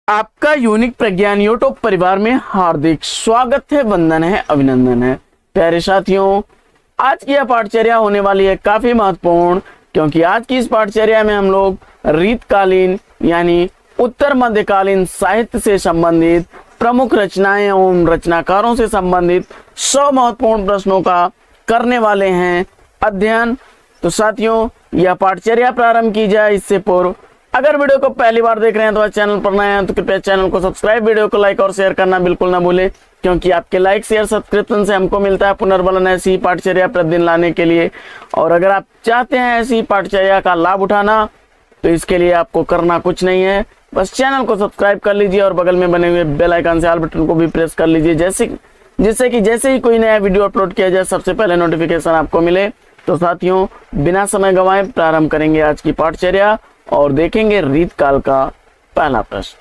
आपका यूनिक प्रज्ञान यूट्यूब परिवार में हार्दिक स्वागत है, वंदन है, अभिनंदन है। प्यारे साथियों, आज की यह पाठचर्या होने वाली है काफी महत्वपूर्ण, क्योंकि आज की इस पाठचर्या में हम लोग रीतकालीन यानी उत्तर मध्यकालीन साहित्य से संबंधित प्रमुख रचनाएं एवं रचनाकारों से संबंधित 100 महत्वपूर्ण प्रश्नों का करने वाले हैं अध्ययन। तो साथियों, यह पाठचर्या प्रारंभ की जाए इससे पूर्व अगर वीडियो को पहली बार देख रहे हैं तो चैनल पर नए हैं तो कृपया चैनल को सब्सक्राइब, वीडियो को लाइक और शेयर करना बिल्कुल ना भूलें, क्योंकि आपके लाइक शेयर सब्सक्रिप्शन से हमको मिलता है पुनर्बलन ऐसी पाठचर्या प्रतिदिन लाने के लिए। और अगर आप चाहते हैं ऐसी पाठचर्या का लाभ उठाना तो इसके लिए आपको करना कुछ नहीं है, बस चैनल को सब्सक्राइब कर लीजिए और बगल में बने हुए बेल आइकन से ऑल बटन को भी प्रेस कर लीजिए, जिससे कि जैसे ही कोई नया वीडियो अपलोड किया जाए सबसे पहले नोटिफिकेशन आपको मिले। तो साथियों, बिना समय गंवाए प्रारंभ करेंगे आज की पाठचर्या और देखेंगे रीतकाल का पहला प्रश्न।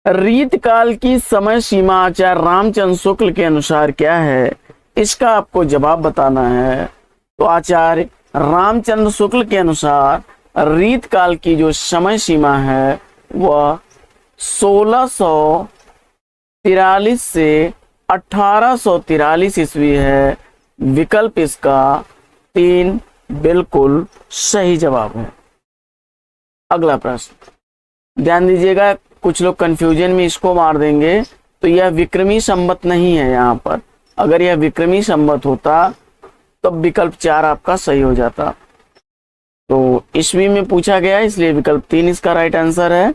रीतकाल की समय सीमा आचार्य रामचंद्र शुक्ल के अनुसार क्या है, इसका आपको जवाब बताना है। तो आचार्य रामचंद्र शुक्ल के अनुसार रीतकाल की जो समय सीमा है वह 1643 से 1843 ईस्वी है। विकल्प इसका 3 बिल्कुल सही जवाब है। अगला प्रश्न ध्यान दीजिएगा, कुछ लोग कंफ्यूजन में इसको मार देंगे, तो यह विक्रमी संवत नहीं है। यहाँ पर अगर यह विक्रमी संवत होता तो विकल्प 4 आपका सही हो जाता। तो ईस्वी में पूछा गया इसलिए विकल्प 3 इसका राइट आंसर है।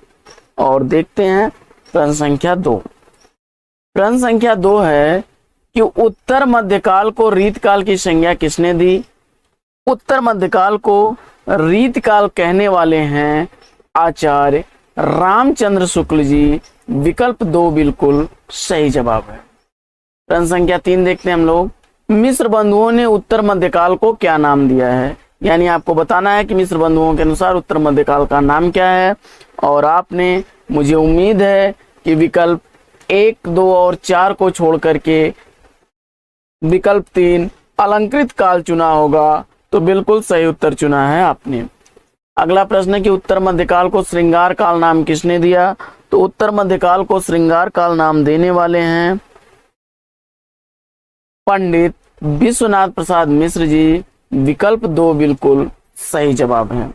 और देखते हैं प्रश्न संख्या 2। प्रश्न संख्या 2 है कि उत्तर मध्यकाल को रीतकाल की संज्ञा किसने दी। उत्तर मध्यकाल को रीतकाल कहने वाले हैं आचार्य रामचंद्र शुक्ल जी। विकल्प 2 बिल्कुल सही जवाब है। प्रश्न संख्या 3 देखते हैं हम लोग। मिस्र बंधुओं ने उत्तर मध्यकाल को क्या नाम दिया है, यानी आपको बताना है कि मिस्र बंधुओं के अनुसार उत्तर मध्यकाल का नाम क्या है। और आपने, मुझे उम्मीद है कि विकल्प 1, 2 और 4 को छोड़ करके विकल्प 3 अलंकृत काल चुना होगा, तो बिल्कुल सही उत्तर चुना है आपने। अगला प्रश्न है कि उत्तर मध्यकाल को श्रृंगार काल नाम किसने दिया। तो उत्तर मध्यकाल को श्रृंगार काल नाम देने वाले हैं पंडित विश्वनाथ प्रसाद मिश्र जी। विकल्प 2 बिल्कुल सही जवाब है।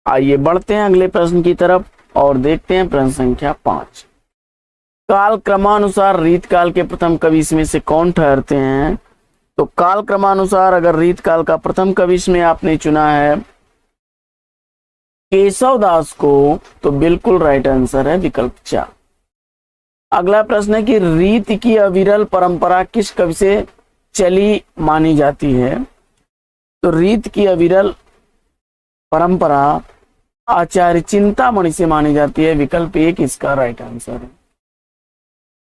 आइए बढ़ते हैं अगले प्रश्न की तरफ और देखते हैं प्रश्न संख्या 5। काल क्रमानुसार रीतकाल के प्रथम कवि इसमें से कौन ठहरते हैं। तो काल क्रमानुसार अगर रीतकाल का प्रथम कवि इसमें आपने चुना है केशव दास को, तो बिल्कुल राइट आंसर है विकल्प 4। अगला प्रश्न है कि रीत की अविरल परंपरा किस कवि से चली मानी जाती है। तो रीत की अविरल परंपरा आचार्य चिंतामणि से मानी जाती है। विकल्प 1 इसका राइट आंसर है।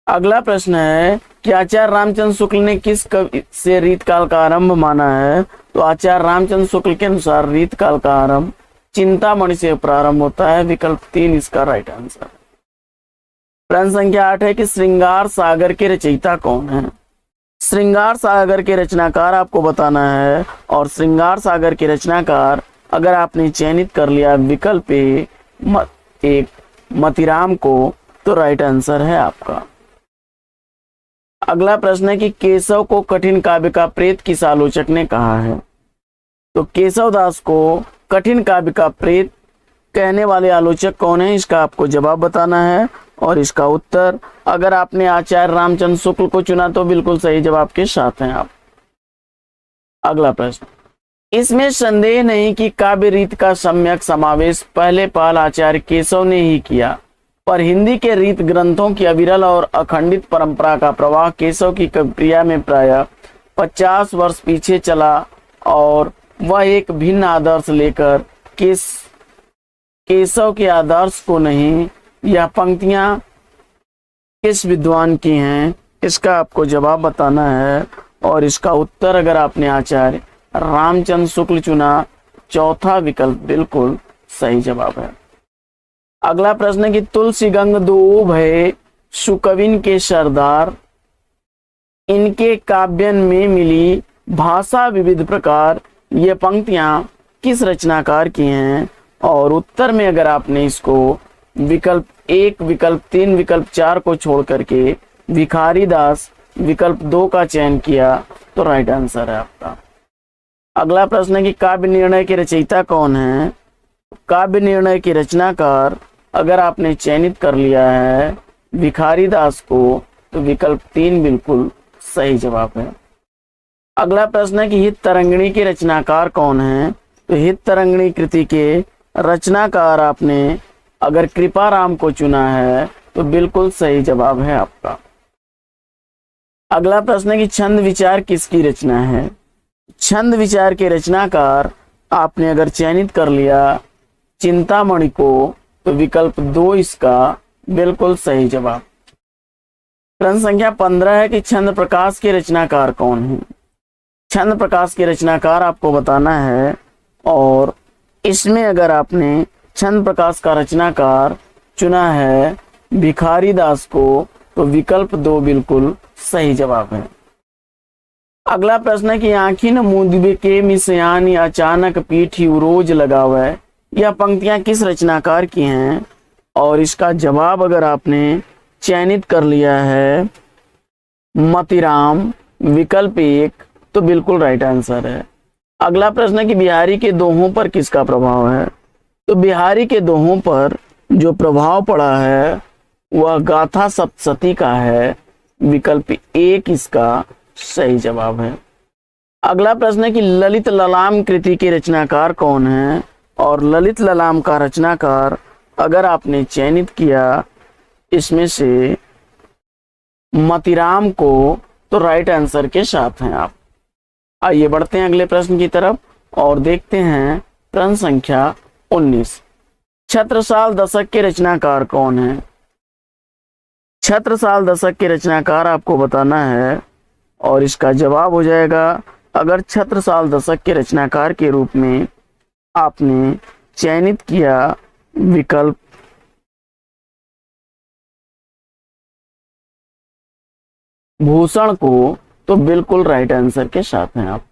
अगला प्रश्न है कि आचार्य रामचंद्र शुक्ल ने किस कवि से रीतकाल का आरंभ माना है। तो आचार्य रामचंद्र शुक्ल के अनुसार रीतकाल का आरंभ चिंतामणि से प्रारंभ होता है। विकल्प 3 इसका राइट आंसर है। प्रश्न संख्या 8 है कि श्रृंगार सागर के रचयिता कौन है। श्रृंगार सागर के रचनाकार आपको बताना है, और श्रृंगार सागर के रचनाकार अगर आपने चयनित कर लिया विकल्प 1 मतीराम को, तो राइट आंसर है आपका। अगला प्रश्न है कि केशव को कठिन काव्य का प्रेत किस आलोचक ने कहा है। तो केशव दास को कठिन काव्य का प्रेत कहने वाले आलोचक कौन है, इसका आपको जवाब बताना है। और इसका उत्तर अगर आपने आचार्य रामचंद्र शुक्ल को चुना तो बिल्कुल सही जवाब के साथ हैं आप। अगला प्रश्न, इसमें संदेह नहीं कि काव्य रीत का सम्यक समावेश पहले पहल आचार्य केशव ने ही किया, पर हिंदी के रीत ग्रंथों की अविरल और अखंडित परंपरा का प्रवाह केशव की कविप्रिया में प्रायः 50 वर्ष पीछे चला, और वह एक भिन्न आदर्श लेकर केशव के आदर्श को नहीं। यह पंक्तियां किस विद्वान की हैं, इसका आपको जवाब बताना है। और इसका उत्तर अगर आपने आचार्य रामचंद्र शुक्ल चुना, चौथा विकल्प बिल्कुल सही जवाब है। अगला प्रश्न है कि तुलसी गंग दो भय सुकविन के सरदार, इनके काव्यन में मिली भाषा विविध प्रकार, ये पंक्तियां किस रचनाकार की हैं। और उत्तर में अगर आपने इसको विकल्प 1, विकल्प 3, विकल्प 4 को छोड़ करके भिखारी दास विकल्प 2 का चयन किया तो राइट आंसर है आपका। अगला प्रश्न है कि काव्य निर्णय के रचयिता कौन है। काव्य निर्णय के रचनाकार अगर आपने चयनित कर लिया है भिखारी दास को तो विकल्प 3 बिल्कुल सही जवाब है। अगला प्रश्न है कि हित तरंगिणी के रचनाकार कौन है। तो हित तरंगिणी कृति के रचनाकार आपने अगर कृपाराम को चुना है तो बिल्कुल सही जवाब है आपका। अगला प्रश्न है कि छंद विचार किसकी रचना है। छंद विचार के रचनाकार आपने अगर चयनित कर लिया चिंतामणि को तो विकल्प 2 इसका बिल्कुल सही जवाब। प्रश्न संख्या 15 है कि छंद प्रकाश के रचनाकार कौन है। छंद प्रकाश के रचनाकार आपको बताना है और इसमें अगर आपने छंद प्रकाश का रचनाकार चुना है भिखारी दास को तो विकल्प 2 बिल्कुल सही जवाब है। अगला प्रश्न है कि आँखी न मूंदबे के मिसयानी अचानक पीठी उरोज लगावे, यह पंक्तियां किस रचनाकार की हैं और इसका जवाब अगर आपने चयनित कर लिया है मतिराम विकल्प 1 तो बिल्कुल राइट आंसर है। अगला प्रश्न है कि बिहारी के दोहों पर किसका प्रभाव है। तो बिहारी के दोहों पर जो प्रभाव पड़ा है वह गाथा सप्तशती का है, विकल्प 1 इसका सही जवाब है। अगला प्रश्न है कि ललित ललाम कृति के रचनाकार कौन है और ललित ललाम का रचनाकार अगर आपने चयनित किया इसमें से मतिराम को तो राइट आंसर के साथ हैं आप। आइए बढ़ते हैं अगले प्रश्न की तरफ और देखते हैं प्रश्न संख्या 19। छत्रसाल दशक के रचनाकार कौन है। छत्रसाल दशक के रचनाकार आपको बताना है और इसका जवाब हो जाएगा अगर छत्रसाल दशक के रचनाकार के रूप में आपने चयनित किया विकल्प भूषण को तो बिल्कुल राइट आंसर के साथ हैं आप।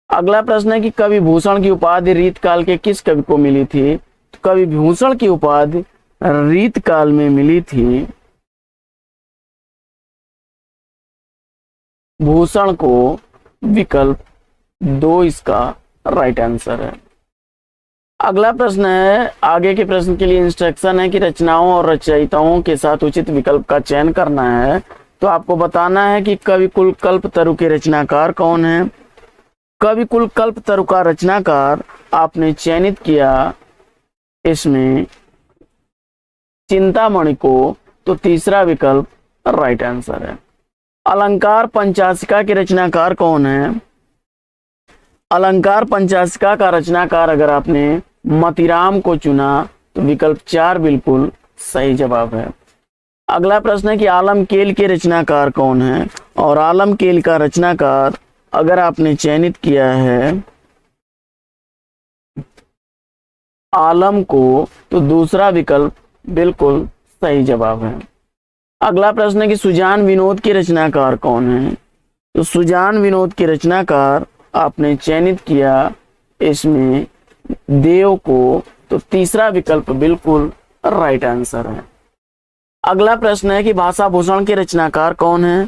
अगला प्रश्न है कि कवि भूषण की उपाधि रीतकाल के किस कवि को मिली थी। तो कवि भूषण की उपाधि रीतकाल में मिली थी भूषण को, विकल्प 2 इसका राइट आंसर है। अगला प्रश्न है, आगे के प्रश्न के लिए इंस्ट्रक्शन है कि रचनाओं और रचयिताओं के साथ उचित विकल्प का चयन करना है। तो आपको बताना है कि कविकुल कल्पतरु के रचनाकार कौन है। कविकुल कल्पतरु का रचनाकार आपने चयनित किया इसमें चिंतामणि को तो तीसरा विकल्प राइट आंसर है। अलंकार पंचाशिका के रचनाकार कौन है। अलंकार पंचाशिका का रचनाकार अगर आपने मतिराम को चुना तो विकल्प 4 बिल्कुल सही जवाब है। अगला प्रश्न है कि आलमकेल के रचनाकार कौन है और आलमकेल का रचनाकार अगर आपने चयनित किया है आलम को तो दूसरा विकल्प बिल्कुल सही जवाब है। अगला प्रश्न है कि सुजान विनोद के रचनाकार कौन है। तो सुजान विनोद के रचनाकार आपने चयनित किया इसमें देव को तो तीसरा विकल्प बिल्कुल राइट आंसर है। अगला प्रश्न है कि भाषा भूषण के रचनाकार कौन है।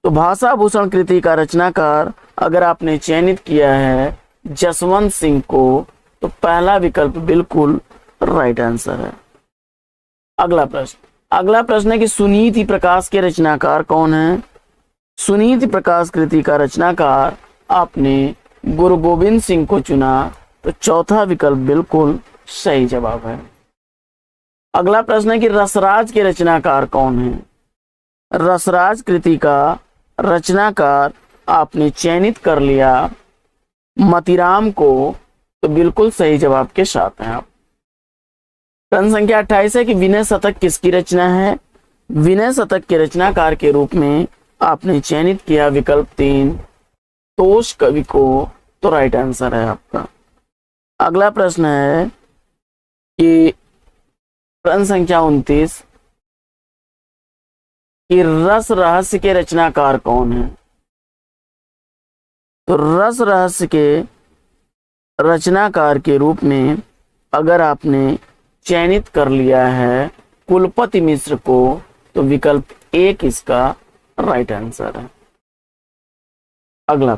तो भाषा भूषण कृति का रचनाकार अगर आपने चयनित किया है जसवंत सिंह को तो पहला विकल्प बिल्कुल राइट आंसर है। अगला प्रश्न है कि सुनीति प्रकाश के रचनाकार कौन है। सुनीति प्रकाश कृति का रचनाकार आपने गुरु गोविंद सिंह को चुना तो चौथा विकल्प बिल्कुल सही जवाब है। अगला प्रश्न है कि रसराज के रचनाकार कौन है। रसराज कृति का रचनाकार आपने चयनित कर लिया मतिराम को तो बिल्कुल सही जवाब के साथ हैं आप। प्रश्न संख्या 28 है कि विनय शतक किसकी रचना है। विनय शतक के रचनाकार के रूप में आपने चयनित किया विकल्प 3 तोष कवि को तो राइट आंसर है आपका। अगला प्रश्न है कि प्रश्न संख्या 29 कि रस रहस्य के रचनाकार कौन है। तो रस रहस्य के रचनाकार के रूप में अगर आपने चयनित कर लिया है कुलपति मिश्र को, तो विकल्प एक इसका राइट आंसर है। अगला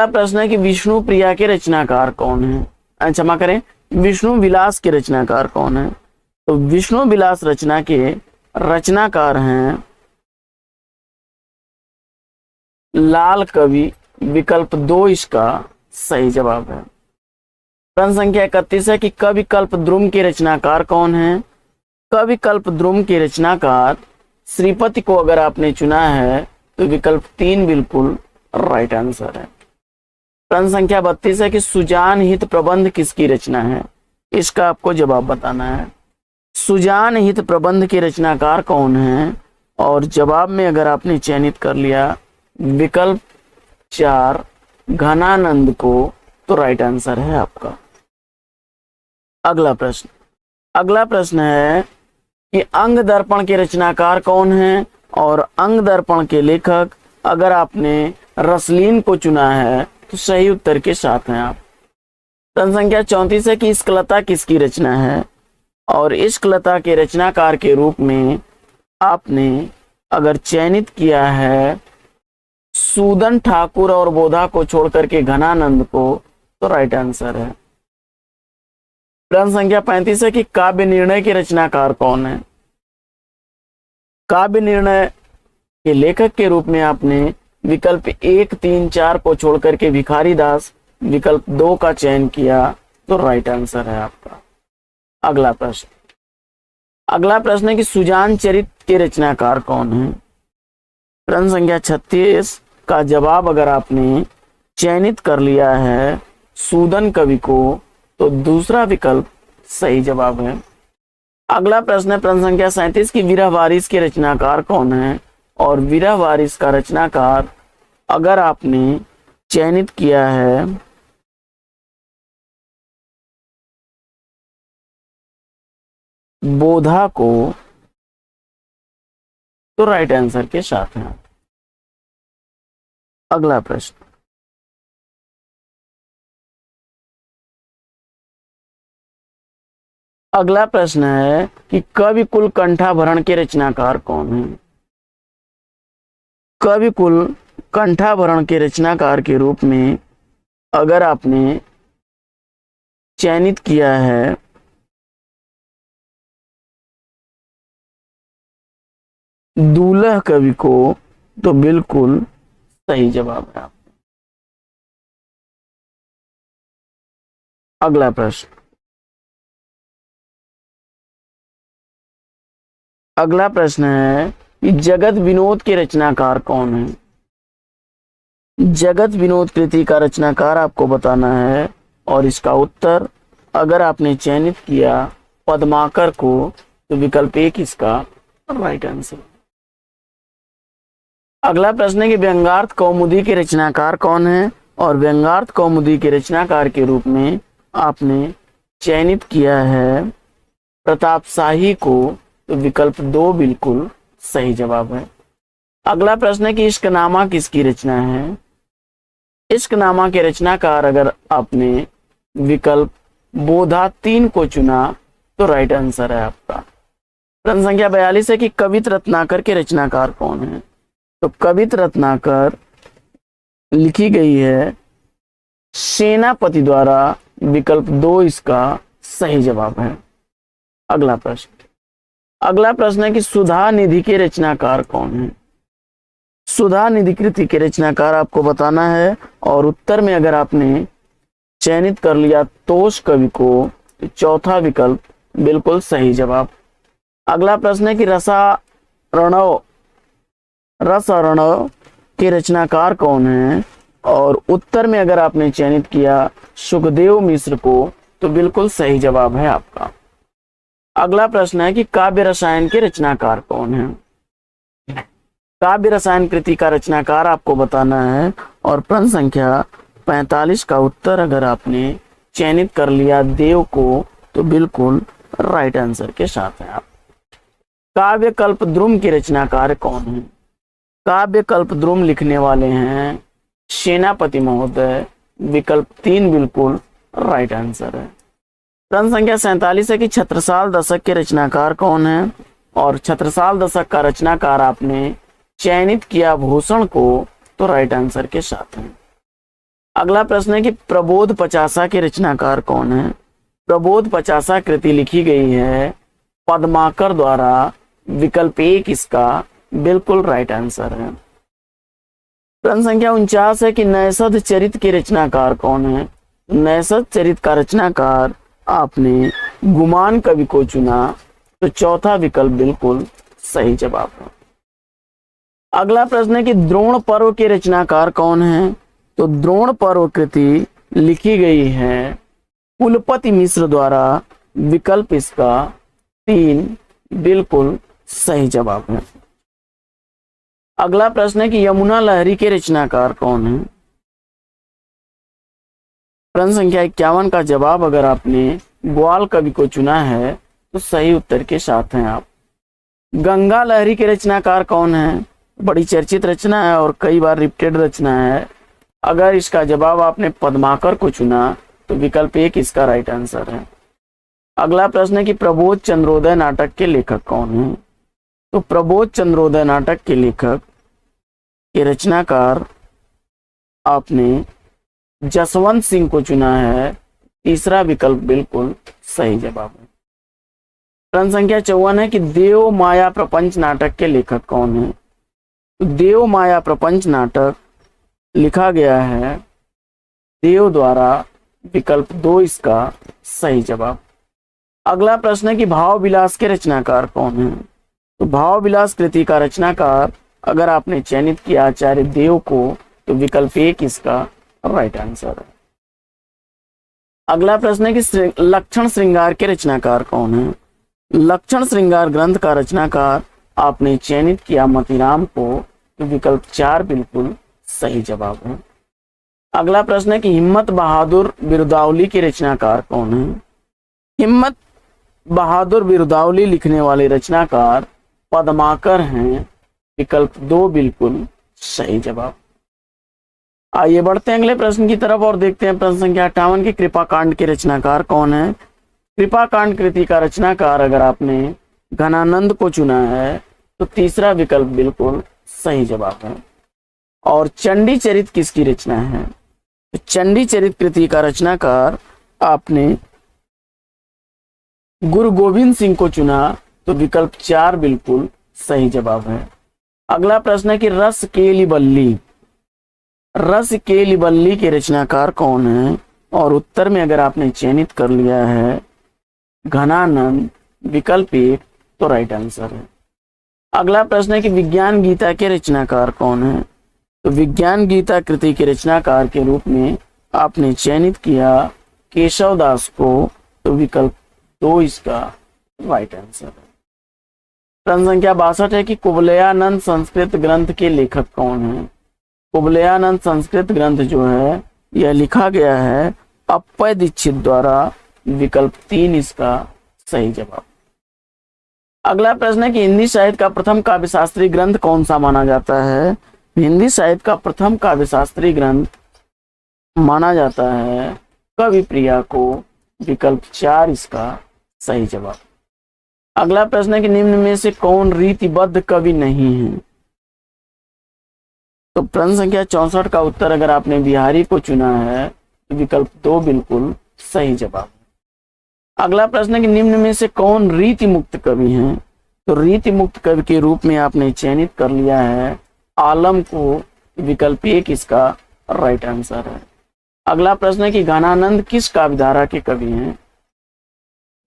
प्रश्न है कि विष्णु प्रिया के रचनाकार कौन है? क्षमा करें, विष्णु विलास के रचनाकार कौन है? तो विष्णु विलास रचना के रचनाकार हैं लाल कवि, विकल्प 2 इसका सही जवाब है। प्रश्न संख्या 31 है कि कवि कल्पद्रुम के रचनाकार कौन है? कवि कल्पद्रुम के रचनाकार श्रीपति को अगर आपने चुना है तो विकल्प 3 बिल्कुल राइट आंसर है। प्रश्न संख्या 32 है कि सुजान हित प्रबंध किसकी रचना है? इसका आपको जवाब बताना है। सुजान हित प्रबंध के रचनाकार कौन है? और जवाब में अगर आपने चयनित कर लिया विकल्प 4 घनानंद को, तो राइट आंसर है आपका। अगला प्रश्न है कि अंग दर्पण के रचनाकार कौन है? और अंग दर्पण के लेखक अगर आपने रसलीन को चुना है तो सही उत्तर के साथ हैं आप। प्रश्न संख्या 34 है कि इश्कलता किसकी रचना है? और इश्कलता के रचनाकार के रूप में आपने अगर चयनित किया है सूदन ठाकुर और बोधा को छोड़ करके घनानंद को, तो राइट आंसर है। प्रश्न संख्या 35 है कि काव्य निर्णय के रचनाकार कौन है? काव्य निर्णय के लेखक के रूप में आपने विकल्प 1, 3, 4 को छोड़ करके भिखारी दास, विकल्प 2 का चयन किया, तो राइट आंसर है आपका। अगला प्रश्न है कि सुजान चरित के रचनाकार कौन है? प्रश्न संख्या 36 का जवाब अगर आपने चयनित कर लिया है सूदन कवि को, तो दूसरा विकल्प सही जवाब है। अगला प्रश्न है प्रश्न संख्या 37 की विरह वारिस के रचनाकार कौन है? और विरह वारिस का रचनाकार अगर आपने चयनित किया है बोधा को, तो राइट आंसर के साथ हैं। अगला प्रश्न है कि कवि कुल कंठाभरण के रचनाकार कौन है? कवि कुल कंठाभरण के रचनाकार के रूप में अगर आपने चयनित किया है दूल्हा कवि को, तो बिल्कुल सही जवाब है। अगला प्रश्न है कि जगत विनोद के रचनाकार कौन है? जगत विनोद कृति का रचनाकार आपको बताना है, और इसका उत्तर अगर आपने चयनित किया पद्माकर को, तो विकल्प 1 इसका राइट आंसर। अगला प्रश्न है कि व्यंग्यार्थ कौमुदी के रचनाकार कौन है? और व्यंग्यार्थ कौमुदी के रचनाकार के रूप में आपने चयनित किया है प्रताप शाही को, तो विकल्प 2 बिल्कुल सही जवाब है। अगला प्रश्न है कि इश्कनामा किसकी रचना है? इश्कनामा के रचनाकार अगर आपने विकल्प बोधा 3 को चुना, तो राइट आंसर है आपका। प्रश्न संख्या 42 है कि कवित रत्नाकर के रचनाकार कौन है? तो कवित रत्नाकर लिखी गई है सेनापति द्वारा, विकल्प 2 इसका सही जवाब है। अगला प्रश्न है कि सुधा निधि के रचनाकार कौन है? सुधा निधि कृति के रचनाकार आपको बताना है, और उत्तर में अगर आपने चयनित कर लिया तोष कवि को, तो चौथा विकल्प बिल्कुल सही जवाब। अगला प्रश्न है कि रस अर्णव के रचनाकार कौन है? और उत्तर में अगर आपने चयनित किया सुखदेव मिश्र को, तो बिल्कुल सही जवाब है आपका। अगला प्रश्न है कि काव्य रसायन के रचनाकार कौन है? काव्य रसायन कृति का रचनाकार आपको बताना है, और प्रश्न संख्या 45 का उत्तर अगर आपने चयनित कर लिया देव को, तो बिल्कुल राइट आंसर के साथ हैं आप। काव्य कल्पद्रुम के रचनाकार कौन है? काव्य कल्पद्रुम लिखने वाले हैं सेनापति महोदय, विकल्प 3 बिल्कुल राइट आंसर है। प्रश्न संख्या 47 है कि छत्रसाल दशक के रचनाकार कौन है, और छत्रसाल दशक का रचनाकार आपने चयनित किया भूषण को, तो राइट आंसर के साथ है। अगला प्रश्न है कि प्रबोध पचासा के रचनाकार कौन है। प्रबोध पचासा कृति लिखी गई है पद्माकर द्वारा, विकल्प 1 इसका बिल्कुल राइट आंसर है। प्रश्न संख्या 49 है कि नैषध चरित के रचनाकार कौन है। नैषध चरित का रचनाकार आपने गुमान कवि को चुना, तो चौथा विकल्प बिल्कुल सही जवाब है। अगला प्रश्न है कि द्रोण पर्व के रचनाकार कौन है। तो द्रोण पर्व कृति लिखी गई है कुलपति मिश्र द्वारा, विकल्प इसका 3 बिल्कुल सही जवाब है। अगला प्रश्न है कि यमुना लहरी के रचनाकार कौन है। प्रश्न संख्या 51 का जवाब अगर आपने ग्वाल कवि को चुना है तो सही उत्तर के साथ हैं आप। गंगा लहरी के रचनाकार कौन है। बड़ी चर्चित रचना है और कई बार रिपीटेड रचना है। अगर इसका जवाब आपने पद्माकर को चुना तो विकल्प 1 इसका राइट आंसर है। अगला प्रश्न है कि प्रबोध चंद्रोदय नाटक के लेखक कौन है। तो प्रबोध चंद्रोदय नाटक के लेखक के रचनाकार आपने जसवंत सिंह को चुना है, तीसरा विकल्प बिल्कुल सही जवाब है। प्रश्न संख्या 54 है कि देव माया प्रपंच नाटक के लेखक कौन है। तो देव माया प्रपंच नाटक लिखा गया है देव द्वारा, विकल्प 2 इसका सही जवाब। अगला प्रश्न है कि भाव विलास के रचनाकार कौन है। तो भाव विलास कृति का रचनाकार अगर आपने चयनित किया आचार्य देव को, तो विकल्प 1 इसका राइट आंसर है। अगला प्रश्न है कि लक्षण श्रृंगार के रचनाकार कौन है। लक्षण श्रृंगार ग्रंथ का रचनाकार आपने चयनित किया मतीराम को, तो विकल्प 4 बिल्कुल सही जवाब है। अगला प्रश्न है कि हिम्मत बहादुर बिरुदावली के रचनाकार कौन है। हिम्मत बहादुर बिरुदावली लिखने वाले रचनाकार पद्माकर हैं, विकल्प 2 बिल्कुल सही जवाब। आइए बढ़ते हैं अगले प्रश्न की तरफ और देखते हैं प्रश्न संख्या 58 की कृपा कांड के रचनाकार कौन है। कृपा कांड कृति का रचनाकार अगर आपने घनानंद को चुना है तो तीसरा विकल्प बिल्कुल सही जवाब है। और चंडी चरित किसकी रचना है। तो चंडी चरित कृति का रचनाकार आपने गुरु गोविंद सिंह को चुना, तो विकल्प 4 बिल्कुल सही जवाब है। अगला प्रश्न है कि रस केली बल्ली के रचनाकार कौन है, और उत्तर में अगर आपने चयनित कर लिया है घनानंद, विकल्प 1 तो राइट आंसर है। अगला प्रश्न है कि विज्ञान गीता के रचनाकार कौन है। तो विज्ञान गीता कृति के रचनाकार के रूप में आपने चयनित किया केशव दास को, तो विकल्प 2 इसका राइट आंसर है। प्रश्न संख्या 62 है कि कुवलयानंद संस्कृत ग्रंथ के लेखक कौन है। कुवलयानंद संस्कृत ग्रंथ जो है यह लिखा गया है अप्पय दीक्षित द्वारा, विकल्प 3 इसका सही जवाब। अगला प्रश्न है कि हिंदी साहित्य का प्रथम काव्यशास्त्री ग्रंथ कौन सा माना जाता है। हिंदी साहित्य का प्रथम काव्यशास्त्री ग्रंथ माना जाता है कवि प्रिया को, विकल्प 4 इसका सही जवाब। अगला प्रश्न है कि निम्न में से कौन रीतिबद्ध कवि नहीं है। तो प्रश्न संख्या 64 का उत्तर अगर आपने बिहारी को चुना है तो विकल्प 2 बिल्कुल सही जवाब। अगला प्रश्न है कि निम्न में से कौन रीति मुक्त कवि हैं। तो रीति मुक्त कवि के रूप में आपने चयनित कर लिया है आलम को, विकल्प 1 इसका राइट आंसर है। अगला प्रश्न है कि घनानंद किस काव्यधारा के कवि हैं।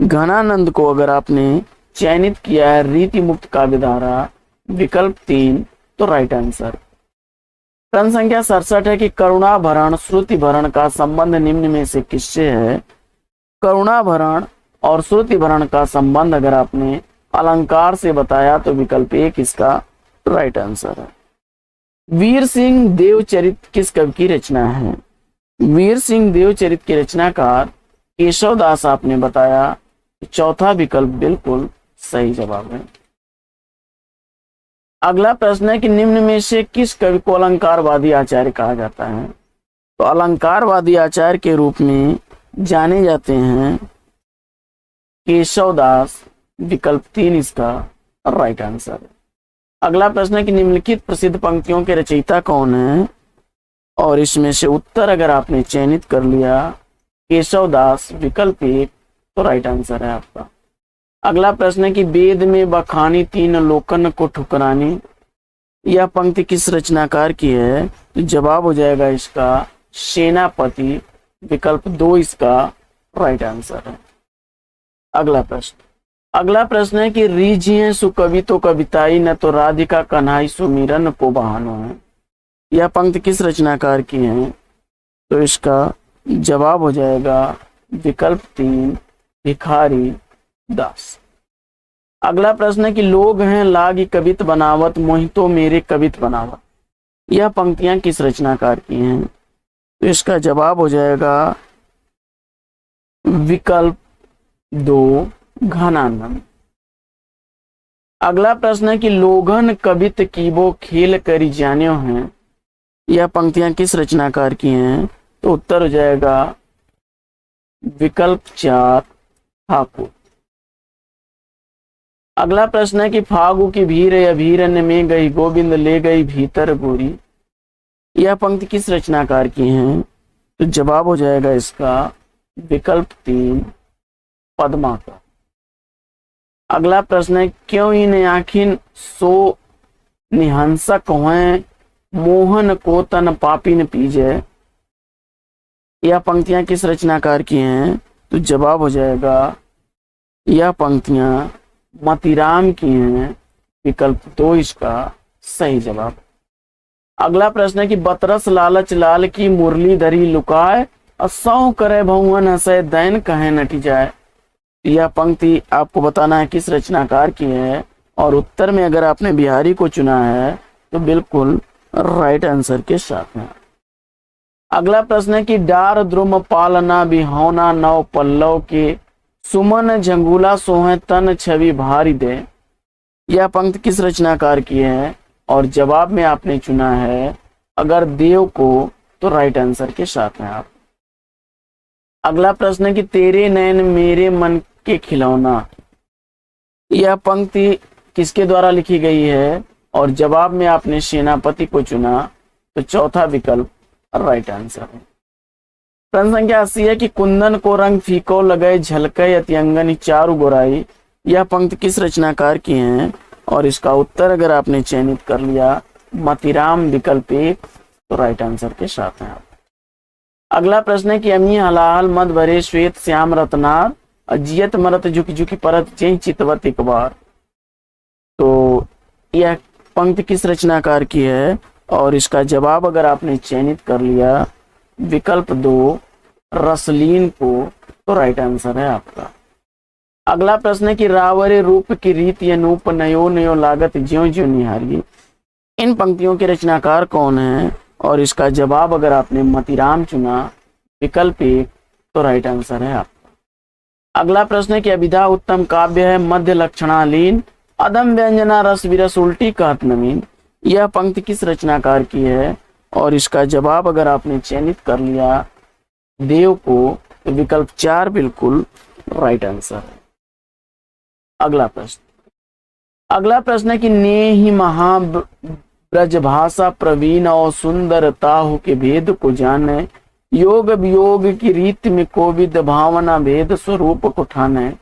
घनानंद को अगर आपने चयनित किया है रीति मुक्त काव्यधारा, विकल्प 3 तो राइट आंसर। प्रश्न संख्या 67 है कि करुणाभरण श्रुति भरण का संबंध निम्न में से किससे है। करुणाभरण और श्रुति भरण का संबंध अगर आपने अलंकार से बताया तो विकल्प 1 इसका राइट आंसर है। वीर सिंह देवचरित किस कवि की रचना है। वीर सिंह देवचरित के रचनाकार केशव दास आपने बताया, चौथा विकल्प बिल्कुल सही जवाब है। अगला प्रश्न है कि निम्न में से किस कवि को अलंकारवादी आचार्य कहा जाता है। तो अलंकारवादी आचार्य के रूप में जाने जाते हैं केशवदास, विकल्प 3 इसका राइट आंसर है। अगला प्रश्न है कि निम्नलिखित प्रसिद्ध पंक्तियों के रचयिता कौन है, और इसमें से उत्तर अगर आपने चयनित कर लिया केशवदास, विकल्प 1, तो राइट आंसर है आपका। अगला प्रश्न है कि वेद में बखानी तीन लोकन को ठुकरानी, यह पंक्ति किस रचनाकार की है, तो जवाब हो जाएगा इसका सेनापति, विकल्प 2 इसका राइट आंसर है। अगला प्रश्न है कि रीझिए सुकवि तो कविताई, न तो राधिका कन्हाई सुमिरन को बहानो है, यह पंक्ति किस रचनाकार की है, तो इसका जवाब हो जाएगा विकल्प 3 भिखारी दास। अगला प्रश्न है कि लोग हैं लागी कवित बनावत, मोहितो मेरे कवित बनावत, यह पंक्तियां किस रचनाकार की हैं, तो इसका जवाब हो जाएगा विकल्प 2 घनानंद। अगला प्रश्न है कि लोगन कवित कीबो खेल करी जान्यो हैं, यह पंक्तियां किस रचनाकार की हैं, तो उत्तर हो जाएगा विकल्प 4 ठाकुर। अगला प्रश्न है कि फागु की भीर अभीरन में गई गोविंद ले गई भीतर गोरी, यह पंक्ति किस रचनाकार की हैं, तो जवाब हो जाएगा इसका विकल्प 3 पद्माकर। अगला प्रश्न है क्यों इन आखिन सो निहंसक हुए, मोहन को तन पापिन पीजे, यह पंक्तियां किस रचनाकार की हैं, तो जवाब हो जाएगा यह पंक्तियां मतिराम की हैं, विकल्प 2 इसका सही जवाब। अगला प्रश्न है कि बतरस लालच लाल की मुरली धरी लुकाए, असौ करे भवन हंसे दैन कहे नटी जाए, यह पंक्ति आपको बताना है किस रचनाकार की है, और उत्तर में अगर आपने बिहारी को चुना है तो बिल्कुल राइट आंसर के साथ में। अगला प्रश्न है कि डार द्रुम पालना बिहौना नव पल्लव के, सुमन झंगुला सोहे तन छवि भारी दे, यह पंक्ति किस रचनाकार की है, और जवाब में आपने चुना है अगर देव को, तो राइट आंसर के साथ में आप। अगला प्रश्न है कि तेरे नैन मेरे मन के खिलौना, यह पंक्ति किसके द्वारा लिखी गई है, और जवाब में आपने सेनापति को चुना, तो चौथा विकल्प राइट आंसर है। प्रश्न संख्या 80 है कि कुंदन को रंग फीको लगे झलके अत्यंगनी चारु गोराई, यह पंक्ति किस रचनाकार की है, और इसका उत्तर अगर आपने चयनित कर लिया मतिराम, विकल्प 1, तो राइट आंसर के साथ हैं आप। अगला प्रश्न है कि अमी हलाहल मद भरे श्वेत श्याम रत्नार, अजियत मरत झुकी झुकी परत जय चितवत एक बार, तो यह पंक्ति किस रचनाकार की है, और इसका जवाब अगर आपने चयनित कर लिया विकल्प 2 रसलीन को, तो राइट आंसर है आपका। अगला प्रश्न है कि रावरे रूप की रीति अनूप नयो नयो लागत ज्यो ज्यो निहारी, इन पंक्तियों के रचनाकार कौन है, और इसका जवाब अगर आपने मतिराम चुना, विकल्प 1, तो राइट आंसर है आपका। अगला प्रश्न है कि अभिधा उत्तम काव्य है मध्य लक्षणालीन, अदम व्यंजना रस विरस उल्टी कहत नवीन, यह पंक्ति किस रचनाकार की है, और इसका जवाब अगर आपने चयनित कर लिया देव को, तो विकल्प 4 बिल्कुल राइट आंसर है। अगला प्रश्न है कि ने ही महाब्रजभाषा प्रवीण और सुंदरताहु के भेद को जाने, योग वियोग की रीत में कोविद भावना भेद स्वरूप को ठाने,